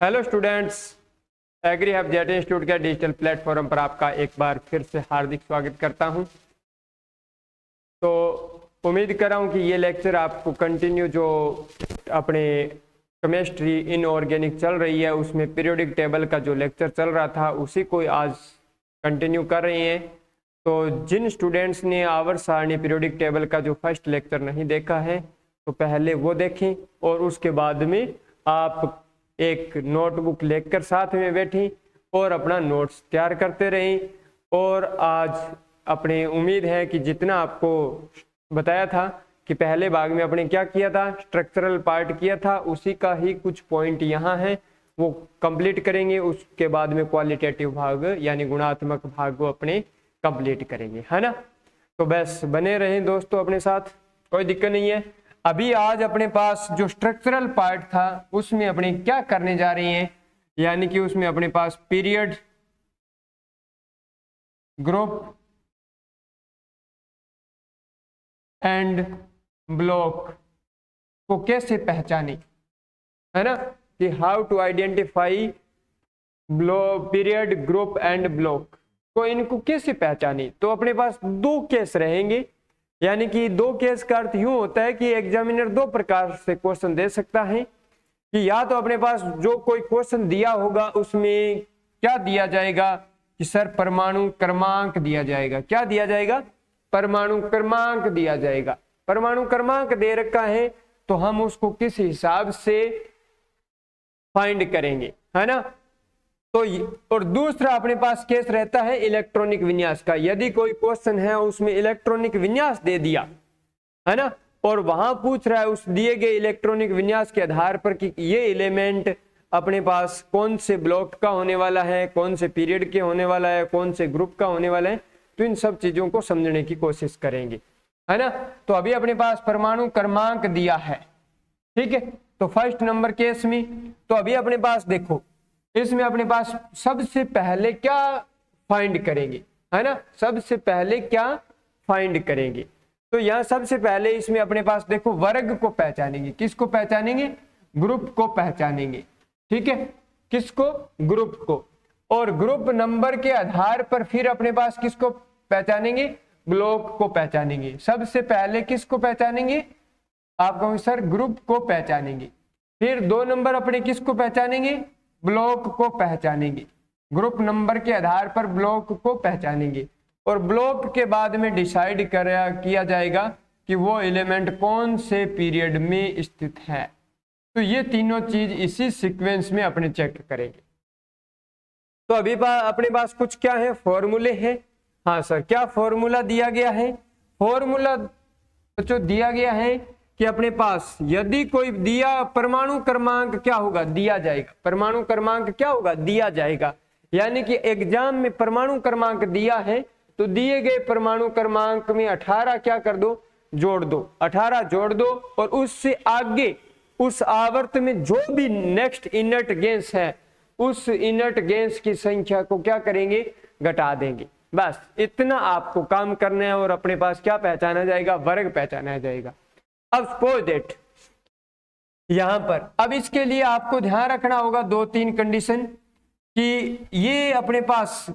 Hello students, agri have jet institute के digital platform पर आपका एक बार फिर से हार्दिक स्वागत करता हूं। तो उम्मीद कर रहा हूं कि ये लेक्चर आपको कंटिन्यू जो अपने केमिस्ट्री इनऑर्गेनिक चल रही है उसमें पीरियोडिक टेबल का जो लेक्चर चल रहा था उसी को आज कंटिन्यू कर रही हैं। तो जिन स्टूडेंट्स ने आवर्त सारणी पीरियोडिक टेबल का जो फर्स्ट लेक्चर नहीं देखा है तो पहले वो देखें और उसके बाद में आप एक नोटबुक लेकर साथ में बैठी और अपना नोट्स तैयार करते रहें। और आज अपने उम्मीद है कि जितना आपको बताया था कि पहले भाग में अपने क्या किया था, स्ट्रक्चरल पार्ट किया था, उसी का ही कुछ पॉइंट यहाँ है वो कंप्लीट करेंगे। उसके बाद में क्वालिटेटिव भाग यानी गुणात्मक भाग को अपने कंप्लीट करेंगे, है ना। तो बस बने रहें दोस्तों अपने साथ, कोई दिक्कत नहीं है। अभी आज अपने पास जो स्ट्रक्चरल पार्ट था उसमें अपने क्या करने जा रही हैं, यानी कि उसमें अपने पास पीरियड, ग्रुप एंड ब्लॉक को कैसे पहचाने, है ना, कि how to identify period, group and block को इनको कैसे पहचाने। तो अपने पास दो केस रहेंगे, यानी कि दो केस का अर्थ यूं होता है कि एग्जामिनर दो प्रकार से क्वेश्चन दे सकता है कि या तो अपने पास जो कोई क्वेश्चन दिया होगा उसमें क्या दिया जाएगा कि सर परमाणु क्रमांक दिया जाएगा। क्या दिया जाएगा? परमाणु क्रमांक दिया जाएगा। परमाणु क्रमांक दे रखा है तो हम उसको किस हिसाब से फाइंड करेंगे, है ना। तो और दूसरा अपने पास केस रहता है इलेक्ट्रॉनिक विन्यास का। यदि कोई क्वेश्चन है उसमें इलेक्ट्रॉनिक विन्यास दे दिया, है ना, और वहां पूछ रहा है उस दिए गए इलेक्ट्रॉनिक विन्यास के आधार पर कि ये एलिमेंट अपने पास कौन से ब्लॉक का होने वाला है, कौन से पीरियड के होने वाला है, कौन से ग्रुप का होने वाला है, तो इन सब चीजों को समझने की कोशिश करेंगे, है ना। तो अभी अपने पास परमाणु क्रमांक दिया है, ठीक है। तो फर्स्ट नंबर केस में तो अभी अपने पास देखो, इसमें अपने पास सबसे पहले क्या फाइंड करेंगे, है ना, सबसे पहले क्या फाइंड करेंगे। तो यहां सबसे पहले इसमें अपने पास देखो वर्ग को पहचानेंगे। किसको पहचानेंगे? ग्रुप को पहचानेंगे, ठीक है, किसको? ग्रुप को। और ग्रुप नंबर के आधार पर फिर अपने पास किसको पहचानेंगे? ब्लॉक को पहचानेंगे। सबसे पहले किसको पहचानेंगे? आप कहोगे सर ग्रुप को पहचानेंगे। फिर दो नंबर अपने किसको पहचानेंगे? ब्लॉक को पहचानेंगे। ग्रुप नंबर के आधार पर ब्लॉक को पहचानेंगे और ब्लॉक के बाद में डिसाइड किया जाएगा कि वो एलिमेंट कौन से पीरियड में स्थित है। तो ये तीनों चीज इसी सीक्वेंस में अपने चेक करेंगे। तो अभी अपने पास कुछ क्या है, फॉर्मूले हैं। हाँ सर, क्या फॉर्मूला दिया गया है? फॉर्मूला जो दिया गया है कि अपने पास यदि कोई दिया परमाणु क्रमांक क्या होगा? दिया जाएगा। परमाणु क्रमांक क्या होगा? दिया जाएगा। यानी कि एग्जाम में परमाणु क्रमांक दिया है तो दिए गए परमाणु क्रमांक में 18 क्या कर दो? जोड़ दो। 18 जोड़ दो और उससे आगे उस आवर्त में जो भी नेक्स्ट इनर्ट गैस है उस इनर्ट गैस की संख्या को क्या करेंगे? घटा देंगे। बस इतना आपको काम करना है और अपने पास क्या पहचाना जाएगा? वर्ग पहचाना जाएगा। अब सपोज दैट यहां पर अब इसके लिए आपको ध्यान रखना होगा दो तीन कंडीशन कि ये अपने पास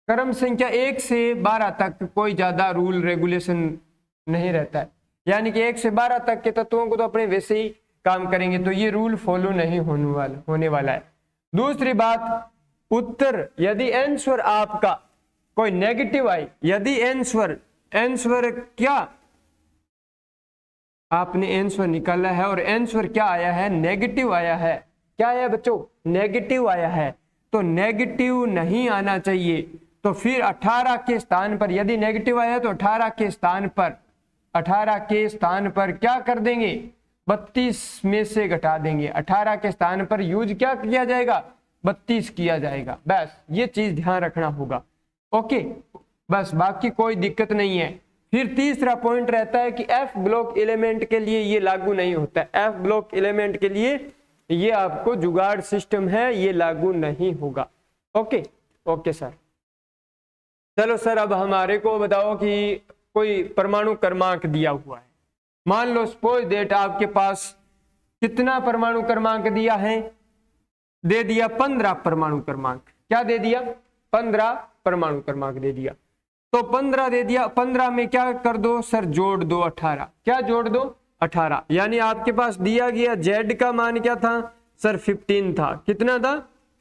क्रम संख्या 1 से 12 तक कोई ज्यादा रूल रेगुलेशन नहीं रहता है, यानी कि 1 से 12 तक के तत्वों को तो अपने वैसे ही काम करेंगे, तो ये रूल फॉलो नहीं होने वाला है। दूसरी बात, उत्तर यदि आंसर आपका कोई नेगेटिव आई, यदि आंसर क्या आपने आंसर निकाला है और आंसर क्या आया है? नेगेटिव आया है। क्या आया बच्चों? नेगेटिव आया है। तो नेगेटिव नहीं आना चाहिए। तो फिर 18 के स्थान पर यदि नेगेटिव आया तो 18 के स्थान पर क्या कर देंगे? 32 में से घटा देंगे। 18 के स्थान पर यूज क्या किया जाएगा? 32 किया जाएगा। बस ये चीज ध्यान रखना होगा। ओके, बस बाकी कोई दिक्कत नहीं है। फिर तीसरा पॉइंट रहता है कि एफ ब्लॉक एलिमेंट के लिए ये लागू नहीं होता है। एफ ब्लॉक एलिमेंट के लिए ये आपको जुगाड़ सिस्टम है, ये लागू नहीं होगा। Okay okay sir. चलो सर, अब हमारे को बताओ कि कोई परमाणु क्रमांक दिया हुआ है। मान लो सपोज दैट आपके पास कितना परमाणु क्रमांक दिया है? दे दिया 15 परमाणु क्रमांक। क्या दे दिया? 15 परमाणु क्रमांक दे दिया। तो 15 दे दिया, 15 में क्या कर दो सर? जोड़ दो 18। क्या जोड़ दो? 18। यानी आपके पास दिया गया Z का मान क्या था सर? 15 था। कितना था?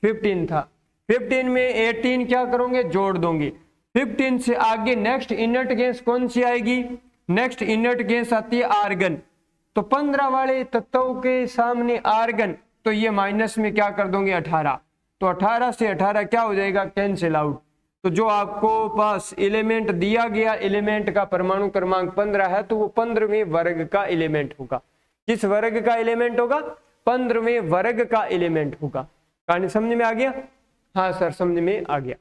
15 था। 15 में 18 क्या करोगे? जोड़ दोगे। 15 से आगे नेक्स्ट इनर्ट गैस कौन सी आएगी? नेक्स्ट इनर्ट गैस आती है आर्गन। तो 15 वाले तत्वों के सामने आर्गन, तो ये माइनस में क्या कर दोगे? 18। तो 18 से 18 क्या हो जाएगा? Cancel out. तो जो आपको पास एलिमेंट दिया गया, एलिमेंट का परमाणु क्रमांक 15 है, तो वो 15वें वर्ग का एलिमेंट होगा। किस वर्ग का एलिमेंट होगा? 15वें वर्ग का एलिमेंट होगा। कहानी समझ में आ गया? हाँ सर समझ में आ गया।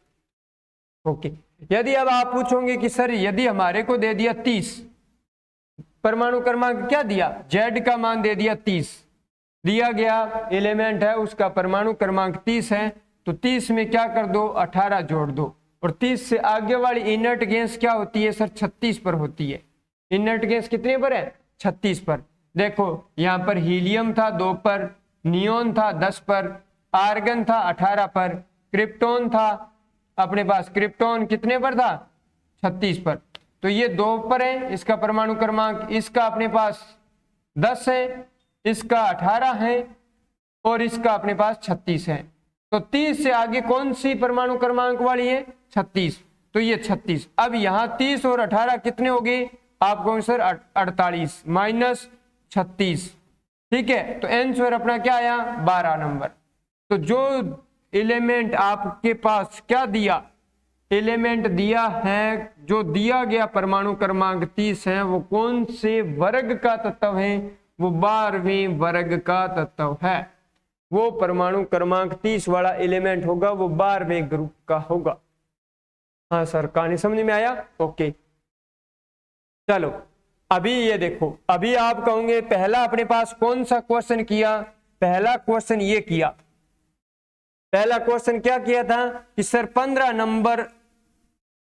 ओके। यदि अब आप पूछोगे कि सर यदि हमारे को दे दिया 30 परमाणु क्रमांक, क्या दिया? Z का मान दे दिया 30, दिया गया एलिमेंट है उसका परमाणु क्रमांक 30 है, तो 30 में क्या कर दो? 18 जोड़ दो। और 30 से आगे वाली इनर्ट गैस क्या होती है सर? 36 पर होती है। इनर्ट गैस कितने पर है? 36 पर। देखो यहाँ पर हीलियम था 2 पर, नियोन था 10 पर, आर्गन था 18 पर, क्रिप्टोन था अपने पास, क्रिप्टोन कितने पर था? 36 पर। तो ये 2 पर है इसका परमाणु क्रमांक, इसका अपने पास 10 है, इसका 18 है और इसका अपने पास 36 है। तो 30 से आगे कौन सी परमाणु क्रमांक वाली है? 36। तो ये 36। अब यहाँ 30 और 18 कितने हो गए? आप कहोगे सर 48 माइनस 36। ठीक है, तो आंसर अपना क्या आया? 12 नंबर। तो जो एलिमेंट आपके पास क्या दिया? एलिमेंट दिया है, जो दिया गया परमाणु क्रमांक 30 है, वो कौन से वर्ग का तत्व है? वो 12वें वर्ग का तत्व है। वो परमाणु क्रमांक 30 वाला एलिमेंट होगा, वो 12वें ग्रुप का होगा। हाँ सर कहानी समझ में आया? ओके चलो अभी ये देखो, अभी आप कहोगे पहला अपने पास कौन सा क्वेश्चन किया? पहला क्वेश्चन ये किया। पहला क्वेश्चन क्या किया था कि सर 15 नंबर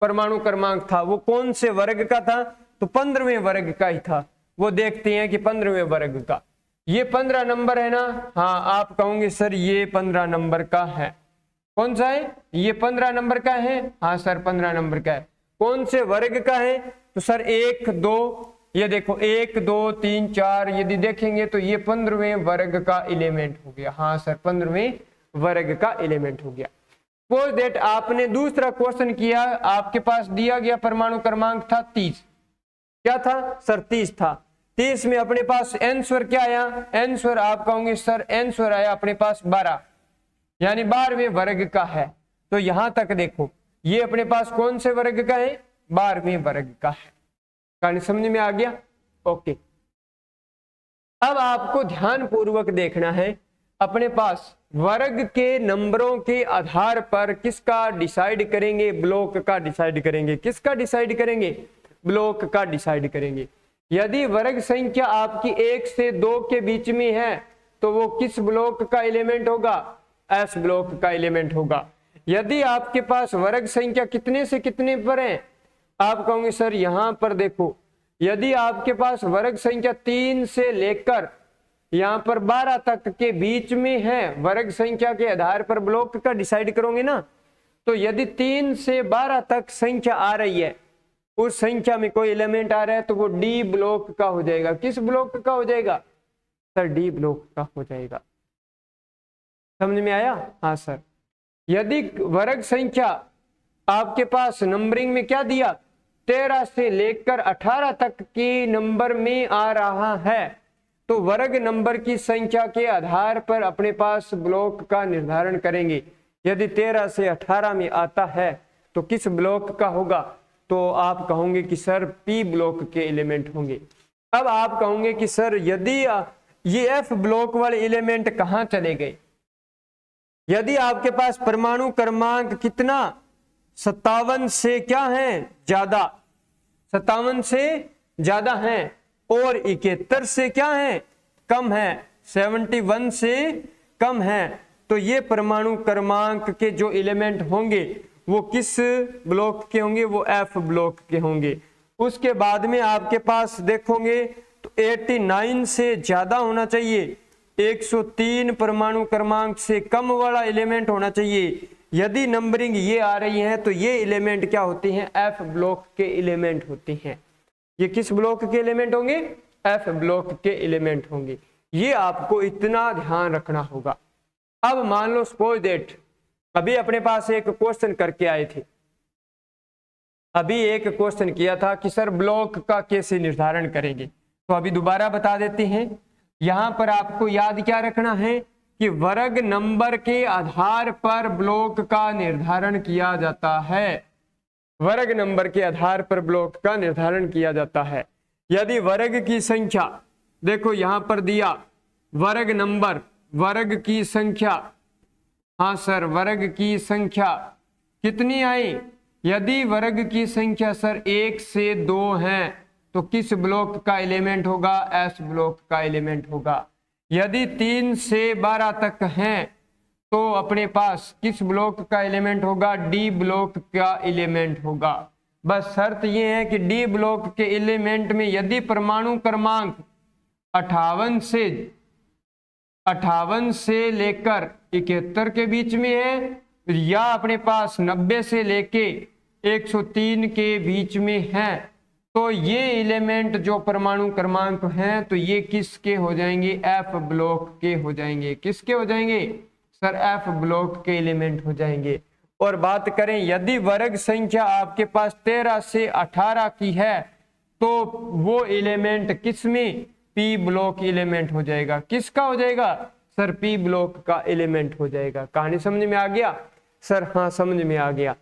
परमाणु क्रमांक था, वो कौन से वर्ग का था? तो 15वें वर्ग का ही था। वो देखते हैं कि 15वें वर्ग का ये 15 नंबर है ना? हाँ, आप कहोगे सर ये 15 नंबर का है। कौन सा है? ये 15 नंबर का है। हाँ सर 15 नंबर का है। कौन से वर्ग का है? तो सर 1 2, ये देखो 1 2 3 4, यदि देखेंगे तो ये 15वें वर्ग का एलिमेंट हो गया। हाँ सर 15वें वर्ग का एलिमेंट हो गया। सपोज दैट आपने दूसरा क्वेश्चन किया, आपके पास दिया गया परमाणु क्रमांक था 30। क्या था सर? 30 था। 30 में अपने पास आंसर क्या आया? आंसर आप कहोगे सर आंसर आया अपने पास 12, यानी 12वें वर्ग का है। तो यहां तक देखो, ये अपने पास कौन से वर्ग का है? 12वें वर्ग का है। कहानी समझ में आ गया? ओके। अब आपको ध्यान पूर्वक देखना है, अपने पास वर्ग के नंबरों के आधार पर किसका डिसाइड करेंगे? ब्लॉक का डिसाइड करेंगे। किसका डिसाइड करेंगे? ब्लॉक का डिसाइड करेंगे। यदि वर्ग संख्या आपकी 1 से 2 के बीच में है, तो वो किस ब्लॉक का एलिमेंट होगा? एस ब्लॉक का एलिमेंट होगा। यदि आपके पास वर्ग संख्या कितने से कितने पर है? आप कहोगे सर यहां पर देखो, यदि आपके पास वर्ग संख्या 3 से लेकर यहां पर 12 तक के बीच में है, वर्ग संख्या के आधार पर ब्लॉक का डिसाइड करोगे ना, तो यदि 3 से 12 तक संख्या आ रही है, उस संख्या में कोई एलिमेंट आ रहा है, तो वो डी ब्लॉक का हो जाएगा। किस ब्लॉक का हो जाएगा? सर डी ब्लॉक का हो जाएगा। समझ में आया? हाँ सर। यदि वर्ग संख्या आपके पास नंबरिंग में क्या दिया? 13 से लेकर 18 तक की नंबर में आ रहा है, तो वर्ग नंबर की संख्या के आधार पर अपने पास ब्लॉक का निर्धारण करेंगे। यदि 13 से 18 में आता है तो किस ब्लॉक का होगा? तो आप कहोगे कि सर पी ब्लॉक के एलिमेंट होंगे। अब आप कहोगे कि सर यदि ये एफ ब्लॉक वाले एलिमेंट कहां चले गए? यदि आपके पास परमाणु क्रमांक कितना 57 से क्या है? ज्यादा, 57 से ज्यादा है, और 71 से क्या है? कम है, 71 से कम है, तो ये परमाणु क्रमांक के जो एलिमेंट होंगे वो किस ब्लॉक के होंगे? वो एफ ब्लॉक के होंगे। उसके बाद में आपके पास देखोगे तो 89 से ज्यादा होना चाहिए, 103 परमाणु क्रमांक से कम वाला एलिमेंट होना चाहिए। यदि नंबरिंग ये आ रही है तो ये एलिमेंट क्या होते हैं, एफ ब्लॉक के एलिमेंट होते हैं। ये किस ब्लॉक के एलिमेंट होंगे, एफ ब्लॉक के एलिमेंट होंगे। ये आपको इतना ध्यान रखना होगा। अब मान लो सपोज दैट अभी अपने पास एक क्वेश्चन करके आए थे, अभी एक क्वेश्चन किया था कि सर ब्लॉक का कैसे निर्धारण करेंगे, तो अभी दोबारा बता देते हैं। यहां पर आपको याद क्या रखना है कि वर्ग नंबर के आधार पर ब्लॉक का निर्धारण किया जाता है। वर्ग नंबर के आधार पर ब्लॉक का निर्धारण किया जाता है। यदि वर्ग की संख्या, देखो यहां पर दिया वर्ग नंबर, वर्ग की संख्या, हाँ सर वर्ग की संख्या कितनी आई, यदि वर्ग की संख्या सर 1 से 2 है तो किस ब्लॉक का एलिमेंट होगा, एस ब्लॉक का एलिमेंट होगा। यदि 3 से 12 तक हैं तो अपने पास किस ब्लॉक का एलिमेंट होगा, डी ब्लॉक का एलिमेंट होगा। बस शर्त यह है कि डी ब्लॉक के एलिमेंट में यदि परमाणु क्रमांक 58 से लेकर 71 के बीच में है, या अपने पास 90 से लेके 103 के बीच में है, तो ये एलिमेंट जो परमाणु क्रमांक हैं तो ये किसके हो जाएंगे, एफ ब्लॉक के हो जाएंगे। किसके हो जाएंगे सर, एफ ब्लॉक के एलिमेंट हो जाएंगे। और बात करें यदि वर्ग संख्या आपके पास 13 से 18 की है तो वो एलिमेंट किस में, पी ब्लॉक एलिमेंट हो जाएगा। किसका हो जाएगा सर, पी ब्लॉक का एलिमेंट हो जाएगा। कहानी समझ में आ गया सर, हाँ समझ में आ गया।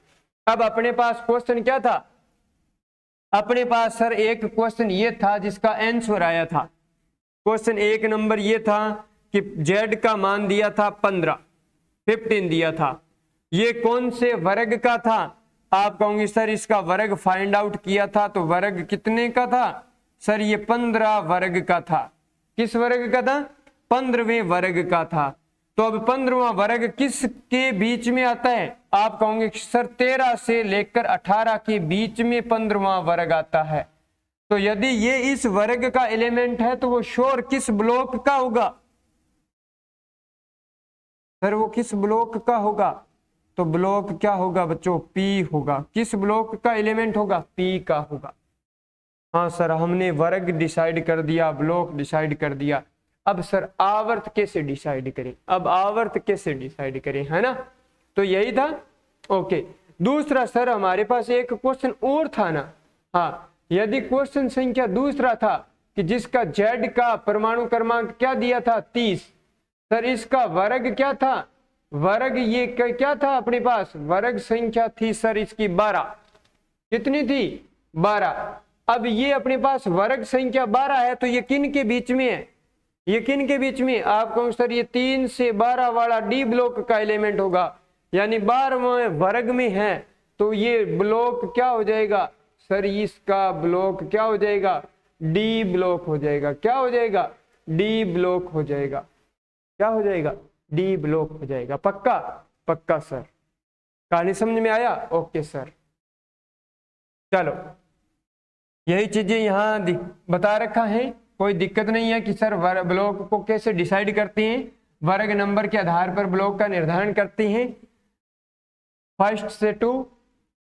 अब अपने पास क्वेश्चन क्या था, अपने पास सर एक क्वेश्चन ये था जिसका आंसर आया था। क्वेश्चन 1 नंबर ये था कि z का मान दिया था 15 दिया था। ये कौन से वर्ग का था, आप कहोगे सर इसका वर्ग फाइंड आउट किया था तो वर्ग कितने का था, सर ये 15 वर्ग का था। किस वर्ग का था, 15वें वर्ग का था। तो अब 15वां वर्ग किसके बीच में आता है, आप कहोगे सर 13 से लेकर 18 के बीच में 15वां वर्ग आता है। तो यदि ये इस वर्ग का एलिमेंट है तो वो श्योर किस ब्लॉक का होगा, सर वो किस ब्लॉक का होगा, तो ब्लॉक क्या होगा बच्चों, पी होगा। किस ब्लॉक का एलिमेंट होगा, पी का होगा। हाँ सर हमने वर्ग डिसाइड कर दिया, ब्लॉक डिसाइड कर दिया। अब सर आवर्त कैसे डिसाइड करें, अब आवर्त कैसे डिसाइड करें, है ना, तो यही था। ओके, दूसरा सर हमारे पास एक क्वेश्चन और था ना, हाँ यदि क्वेश्चन संख्या दूसरा था कि जिसका z का परमाणु क्रमांक क्या दिया था 30, सर इसका वर्ग क्या था, वर्ग ये क्या था अपने पास, वर्ग संख्या थी सर इसकी 12, कितनी थी 12। अब ये अपने पास वर्ग संख्या 12 है तो ये किन के बीच में है, ये किन के बीच में, आप कहो सर ये 3 से 12 वाला डी ब्लॉक का एलिमेंट होगा, यानी 12वें वर्ग में है तो ये ब्लॉक क्या हो जाएगा सर, इसका ब्लॉक क्या हो जाएगा, डी ब्लॉक हो जाएगा। क्या हो जाएगा, डी ब्लॉक हो जाएगा। क्या हो जाएगा, डी ब्लॉक हो जाएगा। पक्का, पक्का सर, कहानी समझ में आया, ओके सर। चलो यही चीजें यहाँ बता रखा है, कोई दिक्कत नहीं है कि सर ब्लॉक को कैसे डिसाइड करते हैं, वर्ग नंबर के आधार पर ब्लॉक का निर्धारण करते हैं। 1 से 2,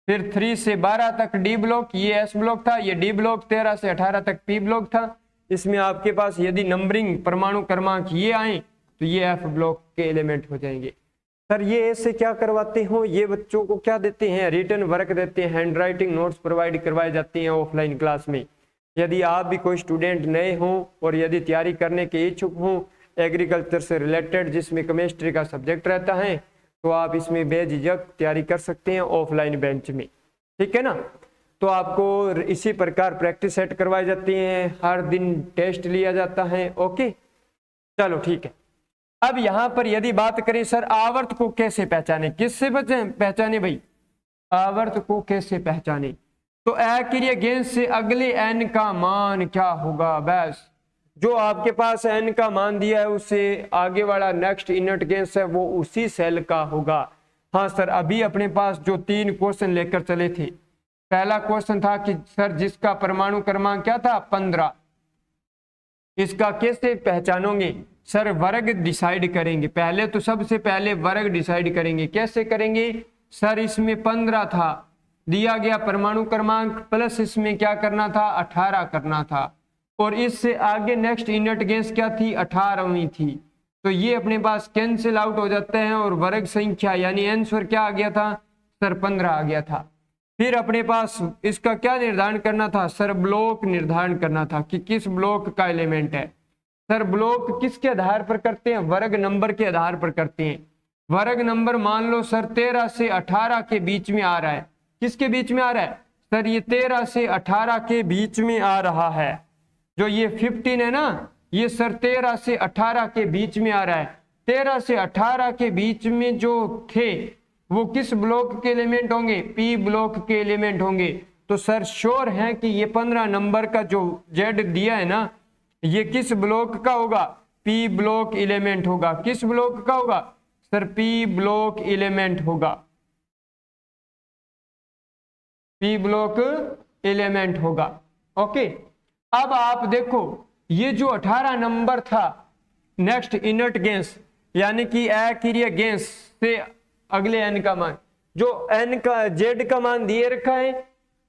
फिर 3 से 12 तक डी ब्लॉक, ये एस ब्लॉक था, ये डी ब्लॉक, 13 से 18 तक पी ब्लॉक था। इसमें आपके पास यदि नंबरिंग परमाणु क्रमांक ये आए तो ये एफ ब्लॉक के एलिमेंट हो जाएंगे। सर ये ऐसे क्या करवाते हो, ये बच्चों को क्या देते हैं, रिटन वर्क देते हैं, हैंड राइटिंग नोट्स प्रोवाइड करवाए जाते हैं ऑफलाइन क्लास में। यदि आप भी कोई स्टूडेंट नए हों और यदि तैयारी करने के इच्छुक हों एग्रीकल्चर से रिलेटेड, जिसमें केमिस्ट्री का सब्जेक्ट रहता है, तो आप इसमें बेझिझक तैयारी कर सकते हैं ऑफलाइन बेंच में, ठीक है ना। तो आपको इसी प्रकार प्रैक्टिस सेट करवाई जाती हैं, हर दिन टेस्ट लिया जाता है। ओके चलो ठीक है। अब यहाँ पर यदि बात करें सर आवर्त को कैसे पहचाने, किससे पहचाने भाई, आवर्त को कैसे पहचाने, तो एक्रियगेंस से अगले n का मान क्या होगा, बस जो आपके पास n का मान दिया है उससे आगे वाला नेक्स्ट इनर्ट गैस है वो उसी सेल का होगा। हाँ सर अभी अपने पास जो 3 क्वेश्चन लेकर चले थे, पहला क्वेश्चन था कि सर जिसका परमाणु क्रमांक क्या था 15, इसका कैसे पहचानोगे, सर वर्ग डिसाइड करेंगे, पहले तो सबसे पहले वर्ग डिसाइड करेंगे। कैसे करेंगे सर, इसमें 15 था दिया गया परमाणु क्रमांक, प्लस इसमें क्या करना था 18 करना था, और इससे आगे नेक्स्ट इनर्ट गैस क्या थी 18वीं थी। तो ये अपने पास कैंसिल आउट हो जाते हैं और वर्ग संख्या यानी आंसर क्या आ गया था सर 15 आ गया था। फिर अपने पास इसका क्या निर्धारण करना था सर, ब्लॉक निर्धारण करना था कि किस ब्लॉक का एलिमेंट है। सर ब्लॉक किसके आधार पर करते हैं, वर्ग नंबर के आधार पर करते हैं। वर्ग नंबर मान लो सर 13 से 18 के बीच में आ रहा है, किसके बीच में आ रहा है सर, ये 13 से 18 के बीच में आ रहा है। जो ये 15 है ना, ये सर 13 से 18 के बीच में आ रहा है। 13 से 18 के बीच में जो थे वो किस ब्लॉक के एलिमेंट होंगे, पी ब्लॉक के एलिमेंट होंगे। तो सर श्योर है कि ये 15 नंबर का जो जेड दिया है ना, ये किस ब्लॉक का होगा, पी ब्लॉक एलिमेंट होगा। किस ब्लॉक का होगा सर, पी ब्लॉक एलिमेंट होगा, पी ब्लॉक एलिमेंट होगा। ओके, अब आप देखो ये जो 18 नंबर था नेक्स्ट इनर्ट गैस यानी कि अक्रिय गैस से अगले एन का मान, जो एन का जेड का मान दिए रखा है,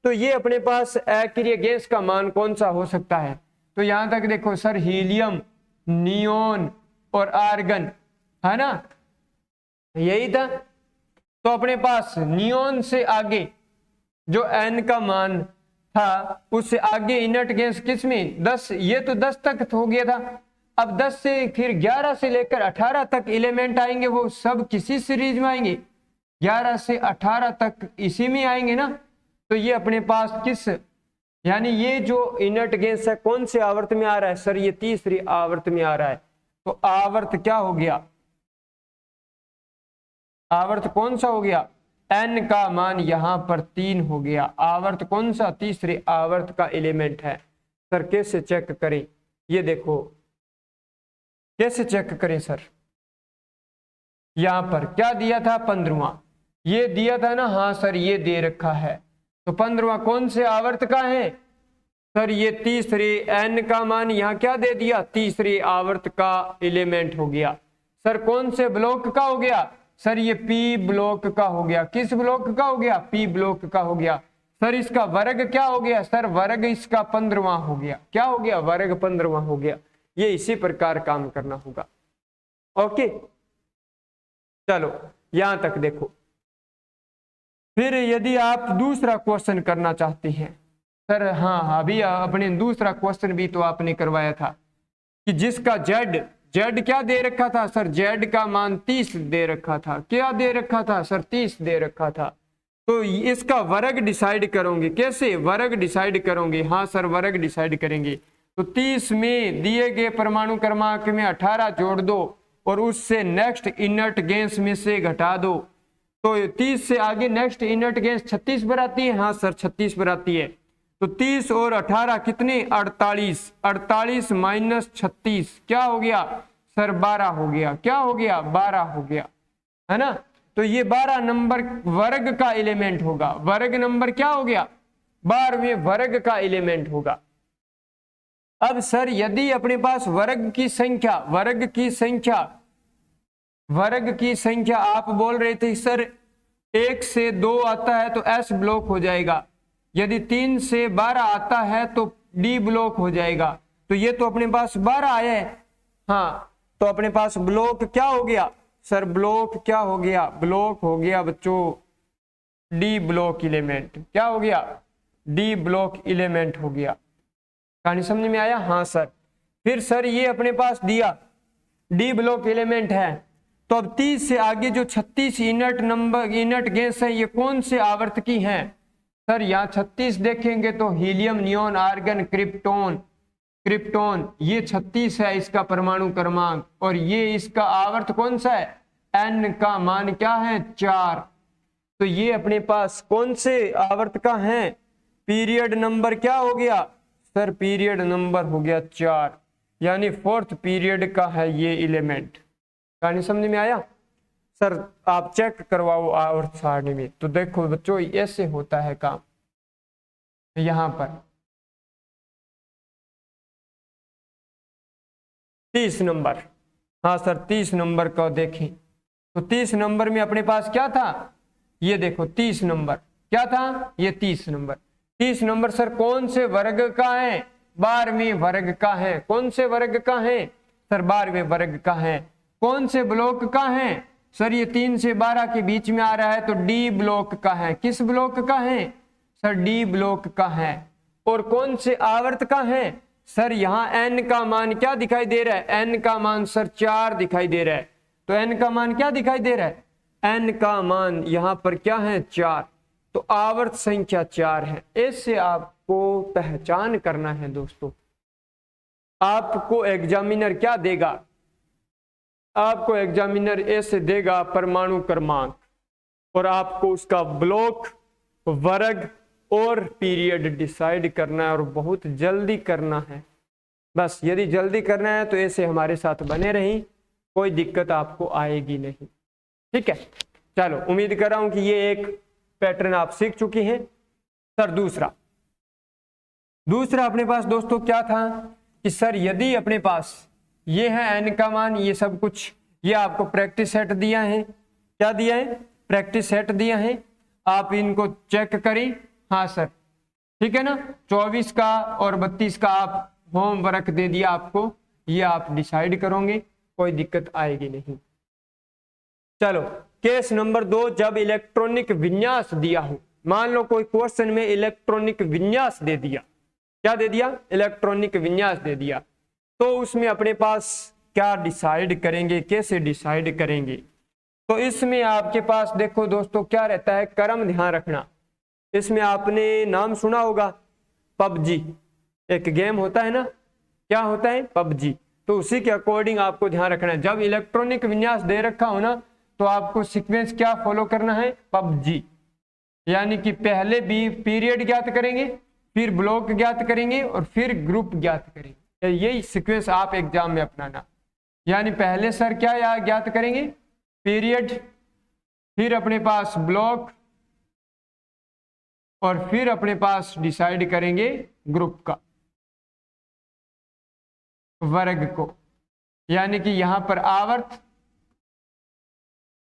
तो ये अपने पास अक्रिय गैस का मान कौन सा हो सकता है। तो यहां तक देखो सर, हीलियम, नियोन और आर्गन है ना, यही था। तो अपने पास नियोन से आगे जो एन का मान था उससे आगे इनर्ट गैस किसमें 10, ये तो 10 तक हो गया था। अब 10 से फिर 11 से लेकर 18 तक एलिमेंट आएंगे, वो सब किसी सीरीज में आएंगे, 11 से 18 तक इसी में आएंगे ना। तो ये अपने पास किस यानी ये जो इनर्ट गैस है कौन से आवर्त में आ रहा है सर, ये तीसरी आवर्त में आ रहा है। तो आवर्त क्या हो गया, आवर्त कौन सा हो गया, एन का मान यहां पर 3 हो गया। आवर्त कौन सा, तीसरे आवर्त का एलिमेंट है। सर कैसे चेक करें, ये देखो कैसे चेक करें सर, यहां पर क्या दिया था 15वां, ये दिया था ना, हाँ सर ये दे रखा है। तो 15वां कौन से आवर्त का है सर, ये तीसरे एन का मान यहां क्या दे दिया, तीसरे आवर्त का एलिमेंट हो गया। सर कौन से ब्लॉक का हो गया सर, ये पी ब्लॉक का हो गया। किस ब्लॉक का हो गया, पी ब्लॉक का हो गया। सर इसका वर्ग क्या हो गया सर, वर्ग इसका 15वां हो गया। क्या हो गया, वर्ग 15वां हो गया। ये इसी प्रकार काम करना होगा। ओके चलो यहां तक देखो। फिर यदि आप दूसरा क्वेश्चन करना चाहते हैं सर, हाँ अभी अपने दूसरा क्वेश्चन भी तो आपने करवाया था कि जिसका जेड क्या दे रखा था सर, जेड का मान 30 दे रखा था। क्या दे रखा था सर, 30 दे रखा था। तो इसका वर्ग डिसाइड करोगे, कैसे वर्ग डिसाइड करोगे, हाँ सर वर्ग डिसाइड करेंगे। तो 30 में दिए गए परमाणु क्रमांक में 18 जोड़ दो और उससे नेक्स्ट इनर्ट गैस में से घटा दो। तो 30 से आगे नेक्स्ट इनर्ट गैस 36 पर आती है, हाँ सर 36 पर आती है। तो 30 और 18 कितने 48, 48 माइनस 36 क्या हो गया सर 12 हो गया। क्या हो गया 12 हो गया, है ना। तो ये 12 नंबर वर्ग का एलिमेंट होगा। वर्ग नंबर क्या हो गया 12वें वर्ग का एलिमेंट होगा। अब सर यदि अपने पास वर्ग की संख्या आप बोल रहे थे सर 1 से 2 आता है तो एस ब्लॉक हो जाएगा, यदि 3 से 12 आता है तो डी ब्लॉक हो जाएगा। तो ये तो अपने पास 12 आया है, हाँ तो अपने पास ब्लॉक क्या हो गया सर, ब्लॉक क्या हो गया, ब्लॉक हो गया बच्चों डी ब्लॉक एलिमेंट। क्या हो गया डी ब्लॉक एलिमेंट हो गया। कहानी समझ में आया, हाँ सर। फिर सर ये अपने पास दिया डी ब्लॉक एलिमेंट है, तो अब 30 से आगे जो 36 इनर्ट गैस है ये कौन से आवर्त की हैं सर, यहाँ 36 देखेंगे तो हीलियम, नियोन, आर्गन, क्रिप्टोन ये 36 है इसका परमाणु क्रमांक, और ये इसका आवर्त कौन सा है, एन का मान क्या है 4। तो ये अपने पास कौन से आवर्त का है, पीरियड नंबर क्या हो गया सर, पीरियड नंबर हो गया 4, यानी 4th पीरियड का है ये एलिमेंट। कहानी समझ में आया सर, आप चेक करवाओ आवर्त सारणी में। तो देखो बच्चों ऐसे होता है काम। यहां पर 30 नंबर हाँ सर 30 नंबर का देखें तो 30 नंबर में अपने पास क्या था, ये देखो 30 नंबर क्या था, ये 30 नंबर। 30 नंबर सर कौन से वर्ग का है, 12वें वर्ग का है। कौन से वर्ग का है सर, 12वें वर्ग का है। कौन से ब्लॉक का है सर, ये 3 से 12 के बीच में आ रहा है तो डी ब्लॉक का है। किस ब्लॉक का है सर, डी ब्लॉक का है। और कौन से आवर्त का है सर, यहाँ n का मान क्या दिखाई दे रहा है, n का मान सर 4 दिखाई दे रहा है। तो n का मान क्या दिखाई दे रहा है, n का मान यहाँ पर क्या है 4, तो आवर्त संख्या 4 है। इससे आपको पहचान करना है दोस्तों। आपको एग्जामिनर क्या देगा, आपको एग्जामिनर ऐसे देगा परमाणु क्रमांक और आपको उसका ब्लॉक, वर्ग और पीरियड डिसाइड करना है और बहुत जल्दी करना है। बस यदि जल्दी करना है तो ऐसे हमारे साथ बने रहीं, कोई दिक्कत आपको आएगी नहीं। ठीक है, चलो उम्मीद कर रहा हूं कि ये एक पैटर्न आप सीख चुकी हैं। सर दूसरा अपने पास दोस्तों क्या था कि सर यदि अपने पास ये है n का मान, ये सब कुछ ये आपको प्रैक्टिस सेट दिया है। क्या दिया है, प्रैक्टिस सेट दिया है। आप इनको चेक करें। हाँ सर ठीक है ना, 24 का और 32 का आप होमवर्क दे दिया आपको, ये आप डिसाइड करोगे, कोई दिक्कत आएगी नहीं। चलो केस नंबर 2, जब इलेक्ट्रॉनिक विन्यास दिया हो। मान लो कोई क्वेश्चन में इलेक्ट्रॉनिक विन्यास दे दिया, क्या दे दिया, इलेक्ट्रॉनिक विन्यास दे दिया, तो उसमें अपने पास क्या डिसाइड करेंगे, कैसे डिसाइड करेंगे। तो इसमें आपके पास देखो दोस्तों क्या रहता है, क्रम ध्यान रखना। इसमें आपने नाम सुना होगा पबजी, एक गेम होता है ना, क्या होता है पबजी। तो उसी के अकॉर्डिंग आपको ध्यान रखना है। जब इलेक्ट्रॉनिक विन्यास दे रखा हो ना तो आपको सीक्वेंस क्या फॉलो करना है, पबजी। यानी कि पहले भी पीरियड ज्ञात करेंगे, फिर ब्लॉक ज्ञात करेंगे और फिर ग्रुप ज्ञात करेंगे। यही सीक्वेंस आप एग्जाम में अपनाना। यानी पहले सर क्या ज्ञात करेंगे, पीरियड, फिर अपने पास ब्लॉक और फिर अपने पास डिसाइड करेंगे ग्रुप का, वर्ग को। यानी कि यहां पर आवर्त,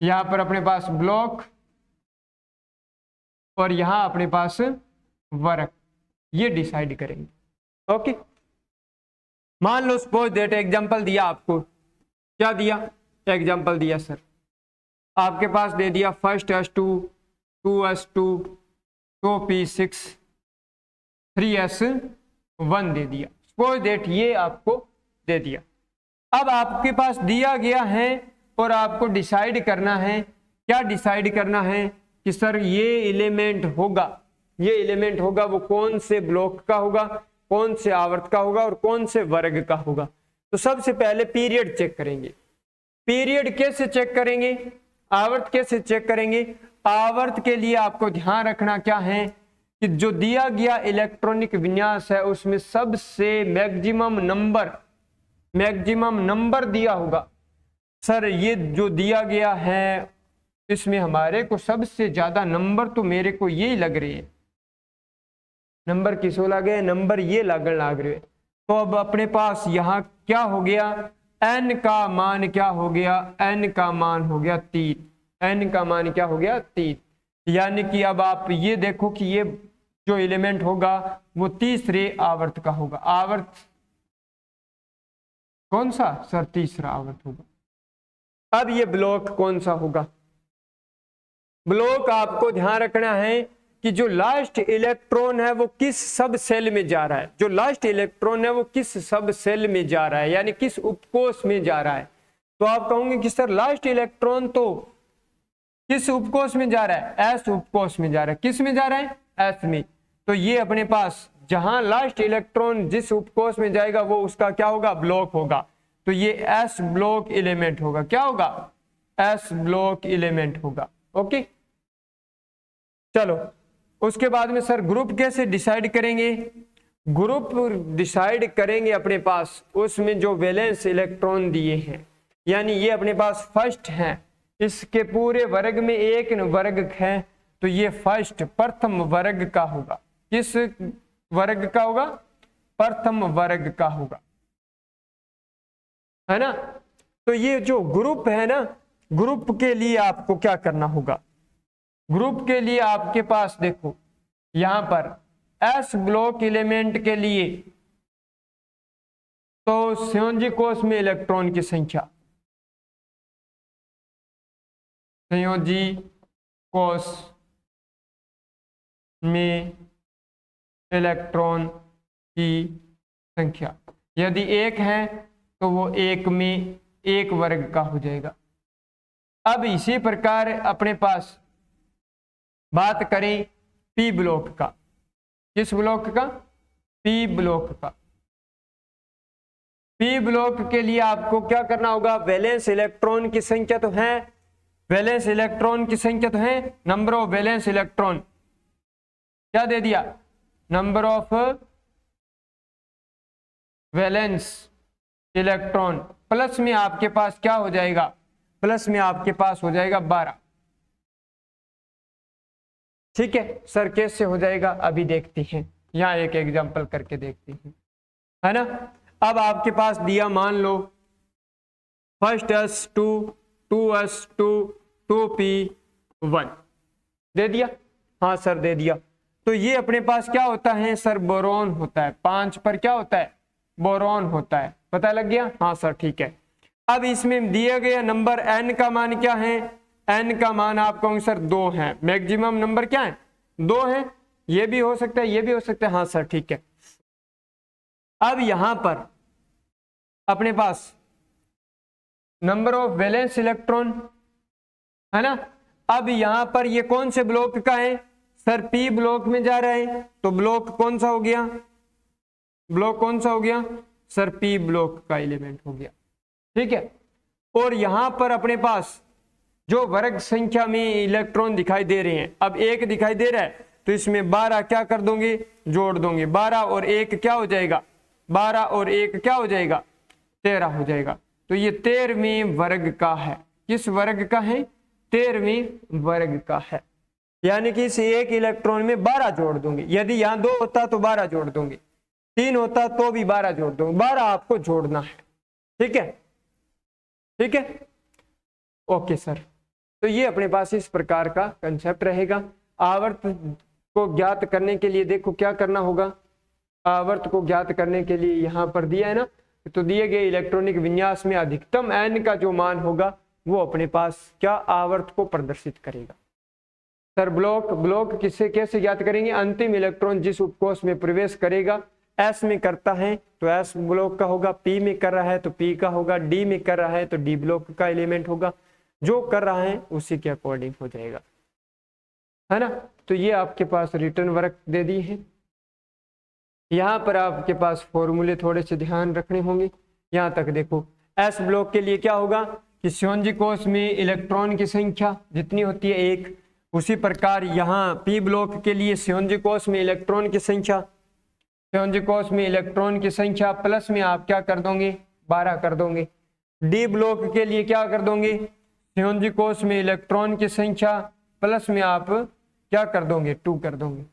यहां पर अपने पास ब्लॉक और यहां अपने पास वर्ग, ये डिसाइड करेंगे। ओके, मान लो सपोज दैट एग्जांपल दिया आपको, क्या दिया, एग्जांपल दिया सर आपके पास दे दिया first S2 2S2 2P6 3S1 दे दिया। सपोज दैट ये आपको दे दिया। अब आपके पास दिया गया है और आपको डिसाइड करना है, क्या डिसाइड करना है कि सर ये एलिमेंट होगा, ये एलिमेंट होगा वो कौन से ब्लॉक का होगा, कौन से आवर्त का होगा और कौन से वर्ग का होगा। तो सबसे पहले पीरियड चेक करेंगे। पीरियड कैसे चेक करेंगे, आवर्त कैसे चेक करेंगे। आवर्त के लिए आपको ध्यान रखना क्या है कि जो दिया गया इलेक्ट्रॉनिक विन्यास है उसमें सबसे मैक्सिमम नंबर दिया होगा। सर ये जो दिया गया है इसमें हमारे को सबसे ज्यादा नंबर तो मेरे को ये लग रहे हैं, नंबर किसो लगे, नंबर ये लग रहे। तो अब अपने पास यहाँ क्या हो गया, n का मान क्या हो गया, n का मान हो गया 3, n का मान क्या हो गया 3। यानी कि अब आप ये देखो कि ये जो एलिमेंट होगा वो तीसरे आवर्त का होगा। आवर्त कौन सा सर, तीसरा आवर्त होगा। अब ये ब्लॉक कौन सा होगा, ब्लॉक आपको ध्यान रखना है कि जो लास्ट इलेक्ट्रॉन है वो किस सब सेल में जा रहा है, जो लास्ट इलेक्ट्रॉन है वो किस सब सेल में जा रहा है, यानी किस उपकोष में जा रहा है। तो आप कहोगे कि सर लास्ट इलेक्ट्रॉन तो किस उपकोष में जा रहा है, एस उपकोष में जा रहा है। किस में जा रहा है, एस में। तो ये अपने पास जहां लास्ट इलेक्ट्रॉन जिस उपकोष में जाएगा वो उसका क्या होगा, ब्लॉक होगा। तो ये एस ब्लॉक एलिमेंट होगा, क्या होगा, एस ब्लॉक एलिमेंट होगा। ओके, चलो उसके बाद में सर ग्रुप कैसे डिसाइड करेंगे। ग्रुप डिसाइड करेंगे अपने पास उसमें जो वैलेंस इलेक्ट्रॉन दिए हैं, यानी ये अपने पास फर्स्ट है, इसके पूरे वर्ग में एक वर्ग है तो ये फर्स्ट प्रथम वर्ग का होगा। किस वर्ग का होगा, प्रथम वर्ग का होगा, है ना। तो ये जो ग्रुप है ना, ग्रुप के लिए आपको क्या करना होगा, ग्रुप के लिए आपके पास देखो यहां पर एस ब्लॉक एलिमेंट के लिए तो संयोजी कोष में इलेक्ट्रॉन की संख्या, संयोजी कोष में इलेक्ट्रॉन की संख्या यदि एक है तो वो एक में एक वर्ग का हो जाएगा। अब इसी प्रकार अपने पास बात करें पी ब्लॉक का, किस ब्लॉक का, पी ब्लॉक का। पी ब्लॉक के लिए आपको क्या करना होगा, वैलेंस इलेक्ट्रॉन की संख्या तो है, वैलेंस इलेक्ट्रॉन की संख्या तो है, नंबर ऑफ वैलेंस इलेक्ट्रॉन क्या दे दिया, number of valence electron plus में आपके पास क्या हो जाएगा, प्लस में आपके पास हो जाएगा 12। ठीक है सर, कैसे हो जाएगा अभी देखते हैं, यहां एक एग्जांपल करके देखते हैं, है ना। अब आपके पास दिया, मान लो फर्स्ट S2 2S2 2P1 दे दिया, हाँ सर दे दिया। तो ये अपने पास क्या होता है सर, बोरॉन होता है, 5 पर क्या होता है, बोरॉन होता है, पता लग गया, हाँ सर ठीक है। अब इसमें दिया गया नंबर n का मान क्या है, n का मान आप कहोगे सर 2 है, मैक्सिमम नंबर क्या है 2 है, ये भी हो सकता है ये भी हो सकता है, हाँ सर ठीक है। अब यहां पर अपने पास नंबर ऑफ वैलेंस इलेक्ट्रॉन है ना। अब यहां पर ये कौन से ब्लॉक का है सर, पी ब्लॉक में जा रहा है, तो ब्लॉक कौन सा हो गया, ब्लॉक कौन सा हो गया सर, पी ब्लॉक का एलिमेंट हो गया। ठीक है, और यहां पर अपने पास जो वर्ग संख्या में इलेक्ट्रॉन दिखाई दे रहे हैं, अब एक दिखाई दे रहा है तो इसमें 12 क्या कर दोगे, जोड़ दोगे, 12 और 1 क्या हो जाएगा, 12 और 1 क्या हो जाएगा 13 हो जाएगा। तो ये 13वें वर्ग का है, किस वर्ग का है, 13वें वर्ग का है, यानी कि इस एक इलेक्ट्रॉन में 12 जोड़ दूंगे, यदि यहां 2 होता तो 12 जोड़ दूंगे, 3 होता तो भी 12 जोड़ दूंगे, 12 आपको जोड़ना है। ठीक है, ठीक है, ओके सर। तो ये अपने पास इस प्रकार का कंसेप्ट रहेगा। आवर्त को ज्ञात करने के लिए देखो क्या करना होगा, आवर्त को ज्ञात करने के लिए यहां पर दिया है ना, तो दिए गए इलेक्ट्रॉनिक विन्यास में अधिकतम n का जो मान होगा वो अपने पास क्या आवर्त को प्रदर्शित करेगा। सर ब्लॉक किससे कैसे ज्ञात करेंगे, अंतिम इलेक्ट्रॉन जिस उपकोष में प्रवेश करेगा, S में करता है तो S ब्लॉक का होगा, P में कर रहा है तो P का होगा, D में कर रहा है तो D ब्लॉक का एलिमेंट होगा, जो कर रहा है उसी के अकॉर्डिंग हो जाएगा, है ना। तो ये आपके पास रिटर्न वर्क दे दी है। यहाँ पर आपके पास फॉर्मूले थोड़े से ध्यान रखने होंगे। यहाँ तक देखो, एस ब्लॉक के लिए क्या होगा कि संयोजी कोष में इलेक्ट्रॉन की संख्या जितनी होती है 1, उसी प्रकार यहाँ पी ब्लॉक के लिए संयोजी कोष में इलेक्ट्रॉन की संख्या, संयोजी कोष में इलेक्ट्रॉन की संख्या प्लस में आप क्या कर दोगे 12 कर दोगे। डी ब्लॉक के लिए क्या कर दोगे, संयोजी कोष में इलेक्ट्रॉन की संख्या प्लस में आप क्या कर दोगे 2 कर दोगे,